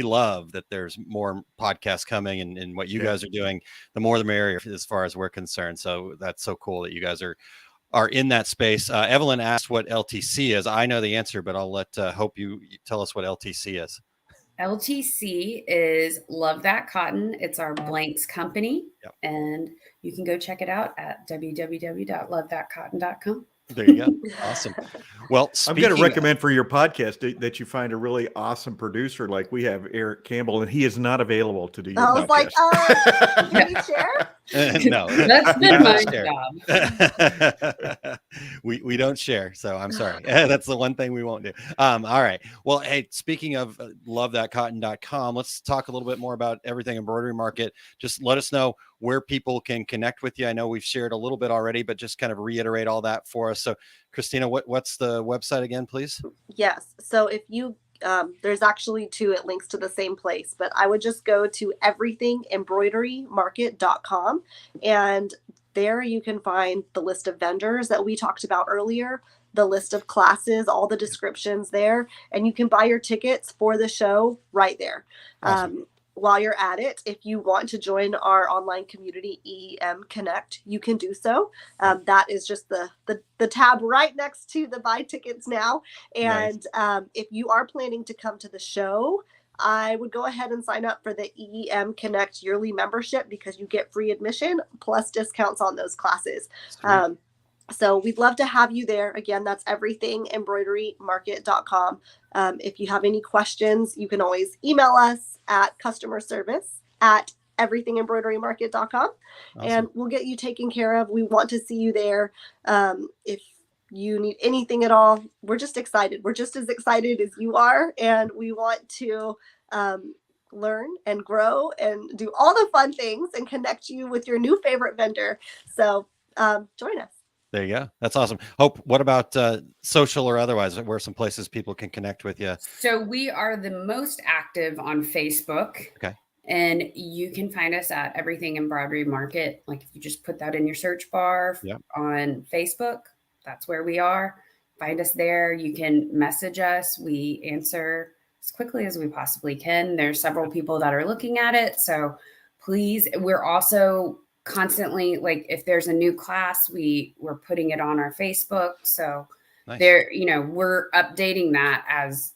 love that there's more podcasts coming, and what you guys are doing, the more the merrier as far as we're concerned. So that's so cool that you guys are in that space. Evelyn asked what LTC is. I know the answer, but I'll let Hope you tell us what LTC is. LTC is Love That Cotton. It's our blanks company. And you can go check it out at www.lovethatcotton.com. There you go. Awesome. Well, I'm going to recommend for your podcast that you find a really awesome producer like we have, Eric Campbell, and he is not available to do your podcast. I was like, can we share? No, that's been my job. we don't share, so I'm sorry. That's the one thing we won't do. All right. Well, hey, speaking of lovethatcotton.com, let's talk a little bit more about everything Embroidery Market. Just let us know where people can connect with you. I know we've shared a little bit already, but just kind of reiterate all that for us. So, Christina, what's the website again, please? Yes. So if you there's actually two, it links to the same place, but I would just go to everythingembroiderymarket.com, and there you can find the list of vendors that we talked about earlier, the list of classes, all the descriptions there, and you can buy your tickets for the show right there. Awesome. While you're at it, if you want to join our online community, EEM Connect, you can do so. That is just the tab right next to the buy tickets now. And if you are planning to come to the show, I would go ahead and sign up for the EEM Connect yearly membership, because you get free admission plus discounts on those classes. So we'd love to have you there. Again, that's everythingembroiderymarket.com. If you have any questions, you can always email us at customerservice@everythingembroiderymarket.com. Awesome. And we'll get you taken care of. We want to see you there. If you need anything at all, we're just excited. We're just as excited as you are. And we want to learn and grow and do all the fun things and connect you with your new favorite vendor. So join us. There you go. That's awesome. Hope, what about social or otherwise? Where are some places people can connect with you? So we are the most active on Facebook. Okay. And you can find us at Everything Embroidery Market. Like, if you just put that in your search bar on Facebook, that's where we are. Find us there. You can message us. We answer as quickly as we possibly can. There's several people that are looking at it. So please, we're also constantly, like, if there's a new class, we're putting it on our Facebook. So Nice. There, we're updating that as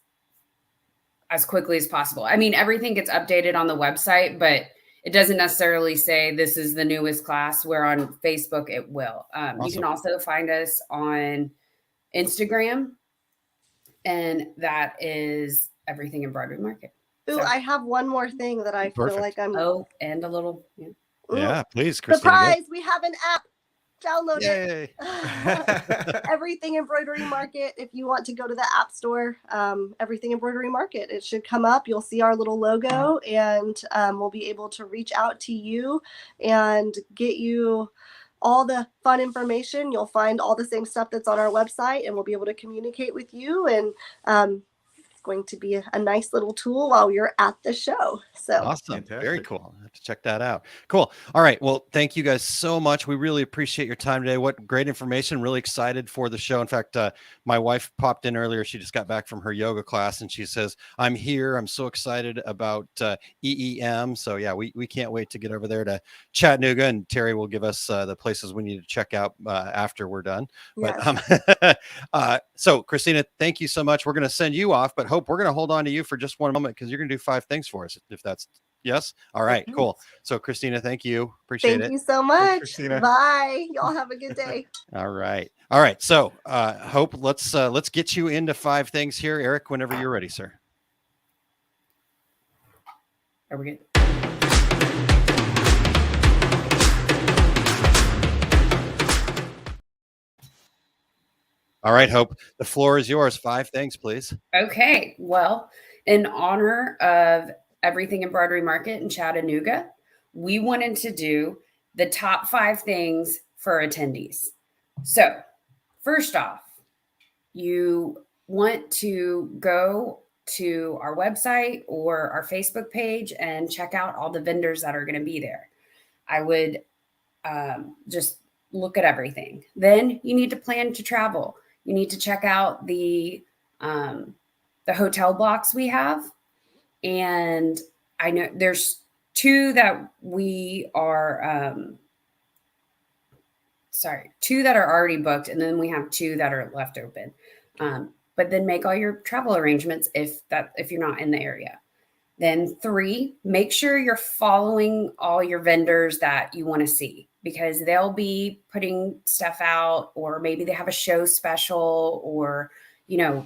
quickly as possible. I mean, everything gets updated on the website, but it doesn't necessarily say this is the newest class, where on Facebook it will. You can also find us on Instagram, and that is Everything Embroidery Market. Ooh, I have one more thing that I feel like I'm. Oh, and a little. Yeah, please, Christina. Surprise! We have an app. Download Yay. it. Everything Embroidery Market. If you want to go to the App Store, Everything Embroidery Market, it should come up. You'll see our little logo, and we'll be able to reach out to you and get you all the fun information. You'll find all the same stuff that's on our website, and we'll be able to communicate with you. And it's going to be a nice little tool while you're at the show. So awesome. Fantastic. Very cool. I have to check that out. Cool. All right. Well, thank you guys so much. We really appreciate your time today. What great information. Really excited for the show. In fact, my wife popped in earlier. She just got back from her yoga class, and she says, I'm here. I'm so excited about EEM. So yeah, we can't wait to get over there to Chattanooga, and Terry will give us the places we need to check out after we're done. Yes. But so Christina, thank you so much. We're going to send you off, but Hope, we're going to hold on to you for just one moment, because you're going to do 5 things for us, if that's yes. All right, cool. So Christina, thank you. Appreciate it. Thank you so much. Christina. Bye. Y'all have a good day. All right. All right. So Hope, let's get you into 5 things here. Eric, whenever you're ready, sir. Are we good? All right, Hope, the floor is yours. 5 things, please. Okay. Well, in honor of Everything Embroidery Market in Chattanooga, we wanted to do the top 5 things for attendees. So first off, you want to go to our website or our Facebook page and check out all the vendors that are going to be there. I would just look at everything. Then you need to plan to travel. You need to check out the hotel blocks we have. And I know there's 2 that we are, 2 that are already booked. And then we have 2 that are left open. But then make all your travel arrangements if you're not in the area. Then 3, make sure you're following all your vendors that you want to see, because they'll be putting stuff out, or maybe they have a show special, or,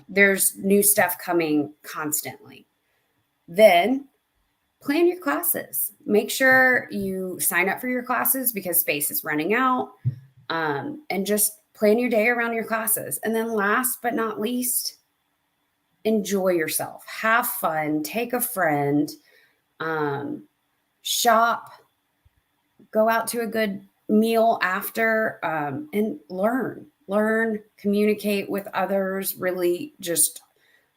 there's new stuff coming constantly. Then plan your classes. Make sure you sign up for your classes, because space is running out, and just plan your day around your classes. And then last but not least, enjoy yourself, have fun, take a friend, shop, go out to a good meal after, and learn, communicate with others, really just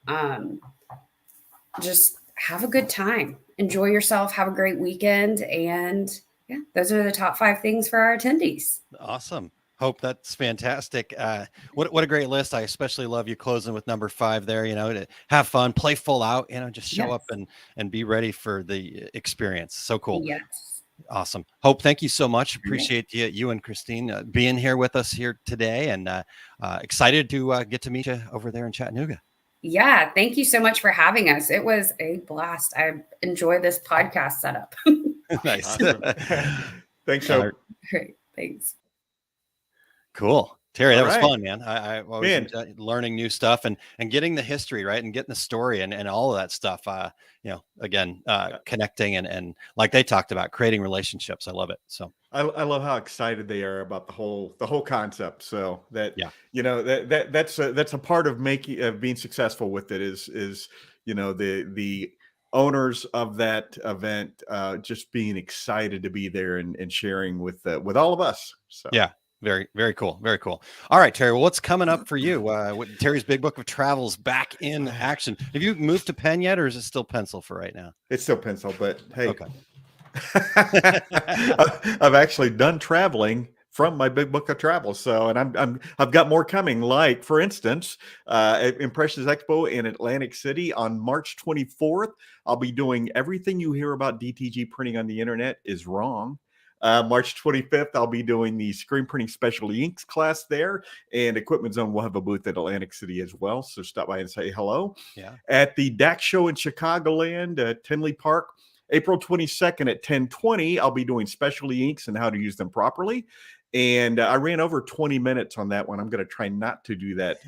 have a good time, enjoy yourself, have a great weekend. And yeah, those are the top 5 things for our attendees. Awesome. Hope, that's fantastic. What a great list. I especially love you closing with number 5 there, to have fun, play full out, just show up and be ready for the experience. So cool. Yes. Awesome. Hope, thank you so much. Appreciate you and Christine being here with us here today, and excited to get to meet you over there in Chattanooga. Yeah. Thank you so much for having us. It was a blast. I enjoy this podcast setup. Nice. Thanks, Hope. Great. Thanks. Cool. Terry, that was right. fun, man. I always enjoy learning new stuff and getting the history, right, and getting the story and all of that stuff. Connecting and like they talked about, creating relationships. I love it. So I love how excited they are about the whole concept. So that that's a part of being successful with it is the owners of that event just being excited to be there and sharing with all of us. So yeah. Very, very cool. Very cool. All right, Terry. Well, what's coming up for you? Terry's Big Book of Travels back in action. Have you moved to pen yet, or is it still pencil for right now? It's still pencil, but hey, okay. I've actually done traveling from my Big Book of Travels. So, and I've got more coming. Like, for instance, Impressions Expo in Atlantic City on March 24th. I'll be doing everything you hear about DTG printing on the internet is wrong. March 25th, I'll be doing the screen printing specialty inks class there, and Equipment Zone will have a booth at Atlantic City as well. So stop by and say hello. Yeah. At the DAC show in Chicagoland at Tinley Park, April 22nd at 10:20, I'll be doing specialty inks and how to use them properly. And I ran over 20 minutes on that one. I'm going to try not to do that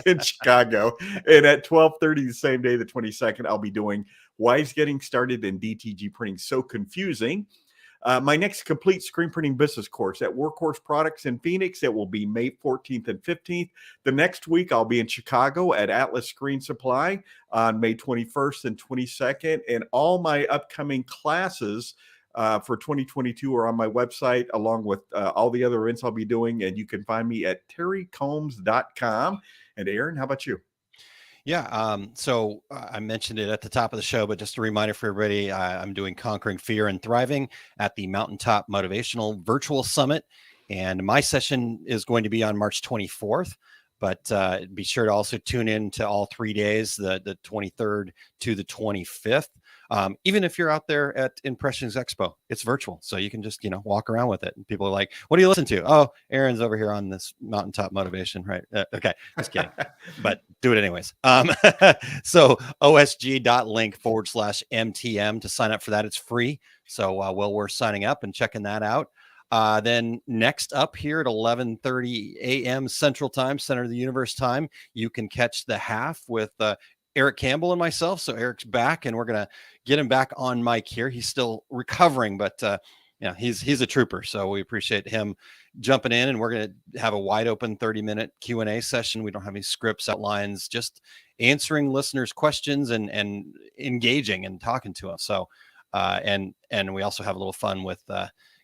in Chicago. And at 12:30 the same day, the 22nd, I'll be doing Why is Getting Started in DTG Printing So Confusing? My next complete screen printing business course at Workhorse Products in Phoenix. It will be May 14th and 15th. The next week, I'll be in Chicago at Atlas Screen Supply on May 21st and 22nd. And all my upcoming classes for 2022 are on my website, along with all the other events I'll be doing. And you can find me at terrycombs.com. And Aaron, how about you? Yeah. So I mentioned it at the top of the show, but just a reminder for everybody, I'm doing Conquering Fear and Thriving at the Mountaintop Motivational Virtual Summit. And my session is going to be on March 24th, but be sure to also tune in to all 3 days, the 23rd to the 25th. Even if you're out there at Impressions Expo, it's virtual. So you can just, walk around with it. And people are like, what do you listen to? Oh, Aaron's over here on this Mountaintop Motivation, right? Okay. Just kidding, but do it anyways. So osg.link/MTM to sign up for that. It's free. So well worth signing up and checking that out. Then next up here at 11:30 a.m. Central Time, Center of the Universe time, you can catch The Half with Eric Campbell and myself. So Eric's back, and we're going to get him back on mic here. He's still recovering, but he's a trooper. So we appreciate him jumping in, and we're going to have a wide open 30-minute Q&A session. We don't have any scripts, outlines, just answering listeners' questions and engaging and talking to us. So, and we also have a little fun with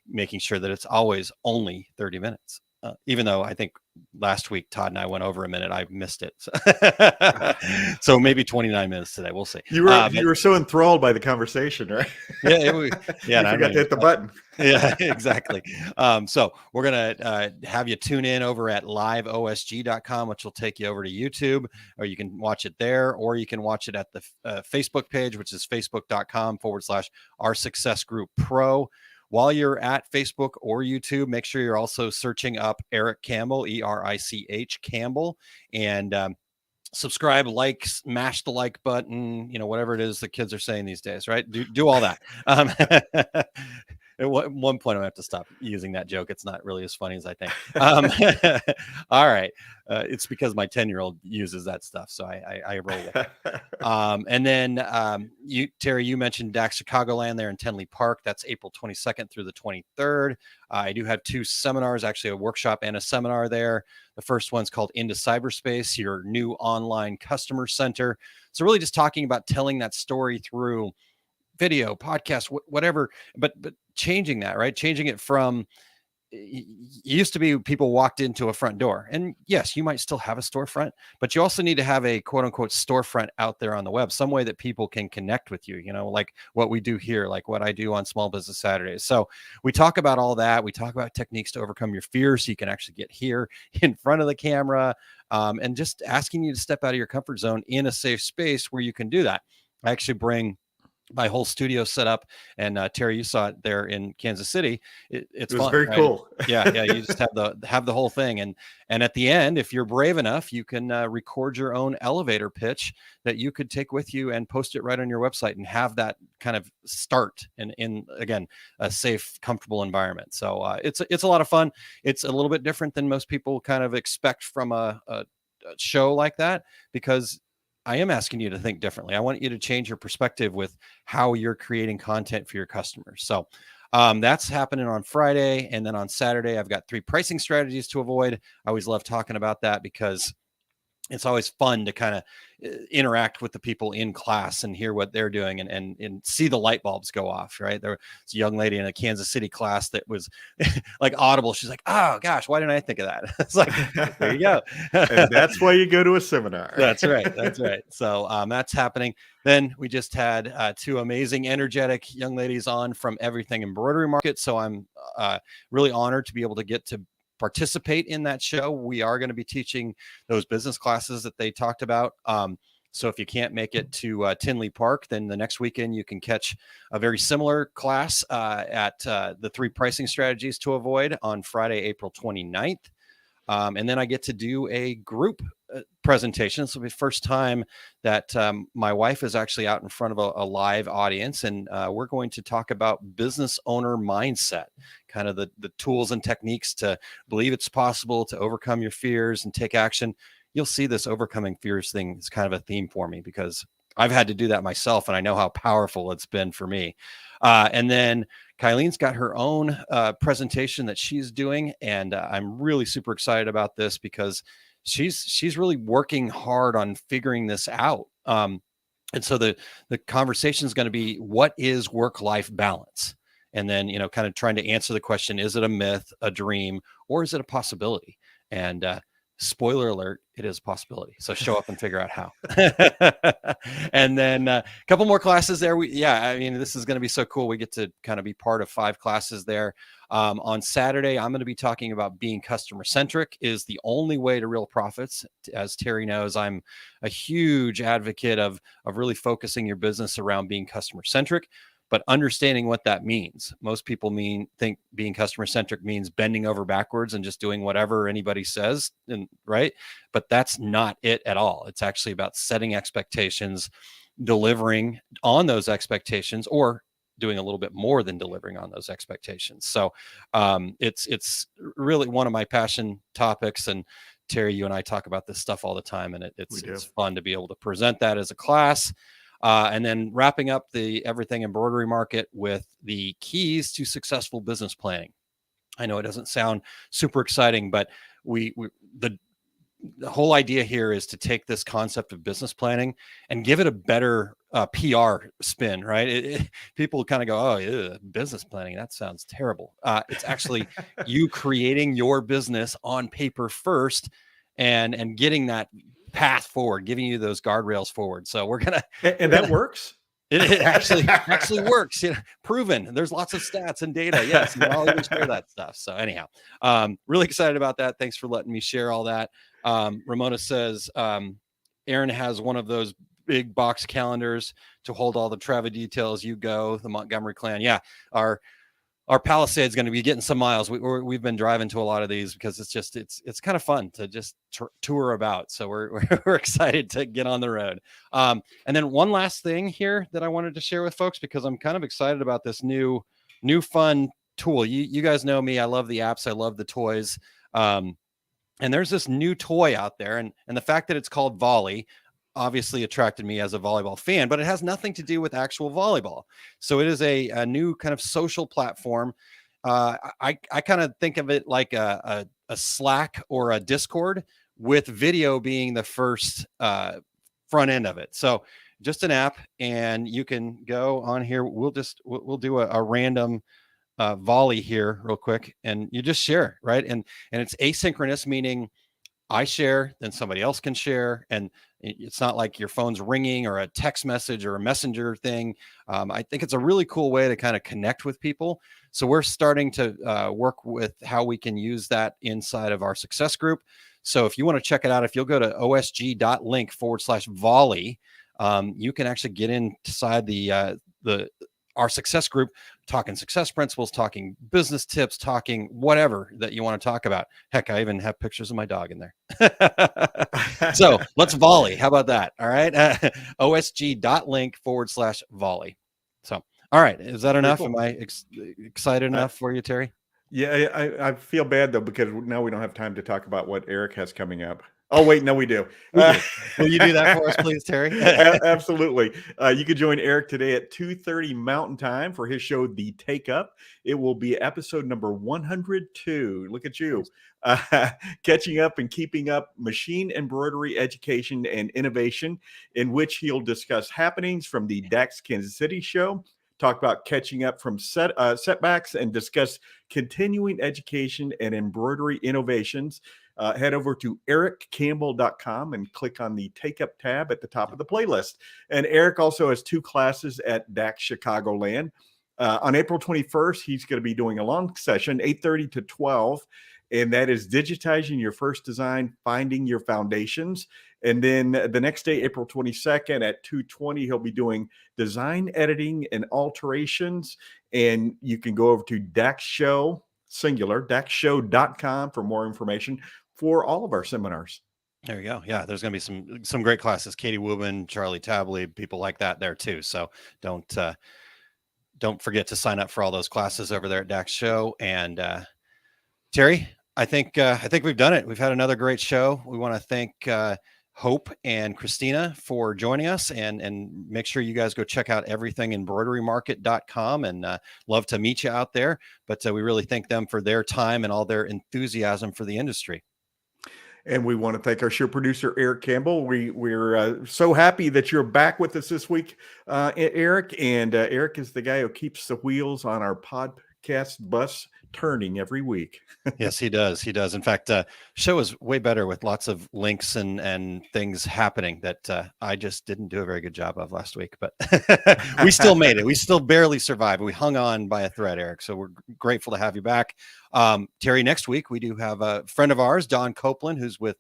making sure that it's always only 30 minutes. Even though I think last week Todd and I went over a minute, I missed it. So maybe 29 minutes today. We'll see. You were so enthralled by the conversation, right? Yeah, yeah. I forgot to hit the button. Yeah, exactly. So we're gonna have you tune in over at liveosg.com, which will take you over to YouTube, or you can watch it there, or you can watch it at the Facebook page, which is facebook.com/Our Success Group Pro. While you're at Facebook or YouTube, make sure you're also searching up Eric Campbell, ERICH Campbell, and subscribe, like, smash the like button, whatever it is the kids are saying these days, right? Do all that. At one point, I have to stop using that joke. It's not really as funny as I think. All right. It's because my 10-year-old uses that stuff. So I roll with it. And then Terry, you mentioned DAC Chicagoland there in Tinley Park. That's April 22nd through the 23rd. I do have 2 seminars, actually a workshop and a seminar there. The first one's called Into Cyberspace, your new online customer center. So really just talking about telling that story through video, podcast, whatever, but changing that, right? Changing it from, it used to be people walked into a front door, and yes, you might still have a storefront, but you also need to have a quote unquote storefront out there on the web, some way that people can connect with you, like what we do here, like what I do on Small Business Saturdays. So we talk about all that. We talk about techniques to overcome your fears so you can actually get here in front of the camera, and just asking you to step out of your comfort zone in a safe space where you can do that. I actually bring my whole studio set up, and Terry, you saw it there in Kansas City. It was fun, very right? cool. Yeah. You just have the whole thing, and at the end, if you're brave enough, you can record your own elevator pitch that you could take with you and post it right on your website, and have that kind of start in again a safe, comfortable environment. So it's a lot of fun. It's a little bit different than most people kind of expect from a show like that, because I am asking you to think differently. I want you to change your perspective with how you're creating content for your customers. So that's happening on Friday. And then on Saturday, I've got 3 pricing strategies to avoid. I always love talking about that because it's always fun to kind of interact with the people in class and hear what they're doing and see the light bulbs go off, right? There was a young lady in a Kansas City class that was like audible. She's like, oh gosh, why didn't I think of that? It's like, there you go. And that's why you go to a seminar. That's right. That's right. So that's happening. Then we just had 2 amazing, energetic young ladies on from Everything Embroidery Market. So I'm really honored to be able to get to participate in that show. We are going to be teaching those business classes that they talked about. So if you can't make it to Tinley Park, then the next weekend you can catch a very similar class at the 3 pricing strategies to avoid on Friday, April 29th. And then I get to do a group presentation. This will be the first time that my wife is actually out in front of a live audience, and we're going to talk about business owner mindset, kind of the tools and techniques to believe it's possible to overcome your fears and take action. You'll see this overcoming fears thing is kind of a theme for me because I've had to do that myself, and I know how powerful it's been for me. And then Kylene's got her own presentation that she's doing, and I'm really super excited about this because she's really working hard on figuring this out. And so the conversation is going to be, what is work-life balance? And then, kind of trying to answer the question, is it a myth, a dream, or is it a possibility? And spoiler alert, it is a possibility. So show up and figure out how. And then a couple more classes there. This is going to be so cool. We get to kind of be part of 5 classes there. On Saturday, I'm going to be talking about being customer centric is the only way to real profits. As Terry knows, I'm a huge advocate of really focusing your business around being customer centric, but understanding what that means. Most people think being customer centric means bending over backwards and just doing whatever anybody says, right? But that's not it at all. It's actually about setting expectations, delivering on those expectations, or doing a little bit more than delivering on those expectations. So it's really one of my passion topics. And Terry, you and I talk about this stuff all the time, and it's fun to be able to present that as a class. And then wrapping up the Everything Embroidery Market with the keys to successful business planning. I know it doesn't sound super exciting, but the whole idea here is to take this concept of business planning and give it a better PR spin, right? People kind of go, oh, yeah, business planning, that sounds terrible. It's actually you creating your business on paper first and getting that path forward, giving you those guardrails forward. So we're gonna, and that works. It actually works. Proven. There's lots of stats and data. Yes, I'll even share that stuff. So anyhow, really excited about that. Thanks for letting me share all that. Ramona says Aaron has one of those big box calendars to hold all the travel details. You go, the Montgomery clan. Yeah, our Palisade is going to be getting some miles. We've been driving to a lot of these because it's kind of fun to just tour about. So we're excited to get on the road. And then one last thing here that I wanted to share with folks, because I'm kind of excited about this new fun tool. You guys know me. I love the apps. I love the toys. And there's this new toy out there, and the fact that it's called Volley obviously attracted me as a volleyball fan, but it has nothing to do with actual volleyball. So it is a new kind of social platform. I kind of think of it like a Slack or a Discord, with video being the first front end of it. So just an app, and you can go on here. We'll do a random volley here real quick, and you just share, right? And it's asynchronous, meaning I share, then somebody else can share. And it's not like your phone's ringing or a text message or a messenger thing. I think it's a really cool way to kind of connect with people. So we're starting to work with how we can use that inside of our success group. So if you want to check it out, if you'll go to osg.link/volley, you can actually get inside our success group, talking success principles, talking business tips, talking whatever that you want to talk about. Heck, I even have pictures of my dog in there. So let's volley. How about that? All right. osg.link/volley. So, all right. Is that enough? Cool. Am I excited enough for you, Terry? Yeah, I feel bad though, because now we don't have time to talk about what Eric has coming up. Oh, wait, no, we do. Will you do that for us, please, Terry? Absolutely. You could join Eric today at 2:30 Mountain Time for his show, The Take Up. It will be episode number 102. Look at you. Catching up and keeping up machine embroidery education and innovation, in which he'll discuss happenings from the DAX Kansas City show, talk about catching up from setbacks, and discuss continuing education and embroidery innovations. Head over to ericcampbell.com and click on the Take Up tab at the top of the playlist. And Eric also has 2 classes at DAX Chicagoland. On April 21st, he's going to be doing a long session, 8:30 to 12. and that is digitizing your first design, finding your foundations. And then the next day, April 22nd at 2:20, he'll be doing design editing and alterations. And you can go over to DaxShow, singular, DaxShow.com for more information for all of our seminars. There you go. Yeah, there's going to be some great classes. Katie Woobin, Charlie Tabley, people like that there too. So don't forget to sign up for all those classes over there at Dax Show. And Terry, I think we've done it. We've had another great show. We want to thank Hope and Christina for joining us, and make sure you guys go check out everything embroiderymarket.com, and love to meet you out there. But we really thank them for their time and all their enthusiasm for the industry. And we want to thank our show producer, Eric Campbell. We're so happy that you're back with us this week, Eric. And Eric is the guy who keeps the wheels on our podcast bus turning every week. Yes, he does. He does. In fact, show is way better with lots of links and things happening that I just didn't do a very good job of last week. But we still made it. We still barely survived. We hung on by a thread, Eric. So we're grateful to have you back. Terry, next week we do have a friend of ours, Don Copeland, who's with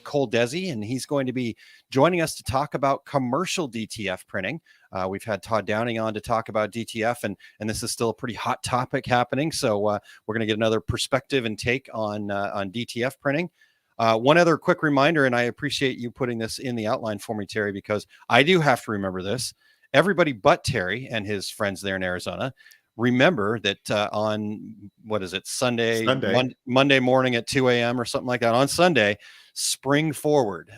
Cole Desi, and he's going to be joining us to talk about commercial DTF printing. We've had Todd Downing on to talk about DTF, and this is still a pretty hot topic happening. So we're going to get another perspective and take on DTF printing. One other quick reminder, and I appreciate you putting this in the outline for me, Terry, because I do have to remember this. Everybody but Terry and his friends there in Arizona, remember that on, what is it, Sunday. Monday morning at 2 a.m. or something like that, on Sunday, spring forward.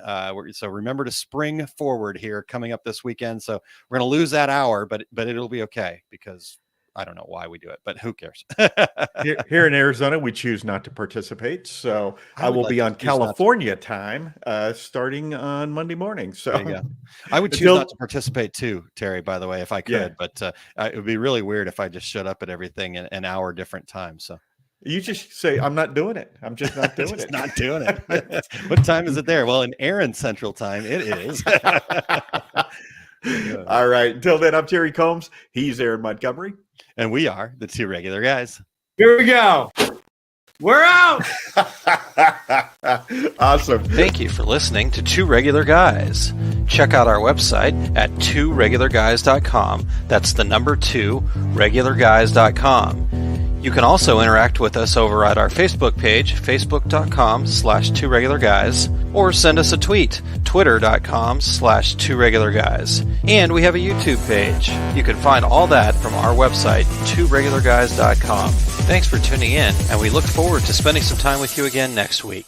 So remember to spring forward here coming up this weekend. So we're going to lose that hour, but it'll be okay, because I don't know why we do it, but who cares? Here in Arizona, we choose not to participate. So I will be on California time starting on Monday morning. So there you go. I would choose not to participate too, Terry, by the way, if I could. Yeah. But it would be really weird if I just showed up at everything in an hour different time. So you just say, I'm not doing it. I'm just not doing it. Not doing it. What time is it there? Well, in Aaron Central Time, it is. All right. Until then, I'm Terry Combs. He's Aaron Montgomery. And we are the Two Regular Guys. Here we go. We're out. Awesome. Thank you for listening to Two Regular Guys. Check out our website at tworegularguys.com. That's the number 2, regularguys.com. You can also interact with us over at our Facebook page, facebook.com/tworegularguys, or send us a tweet, twitter.com/tworegularguys. And we have a YouTube page. You can find all that from our website, tworegularguys.com. Thanks for tuning in, and we look forward to spending some time with you again next week.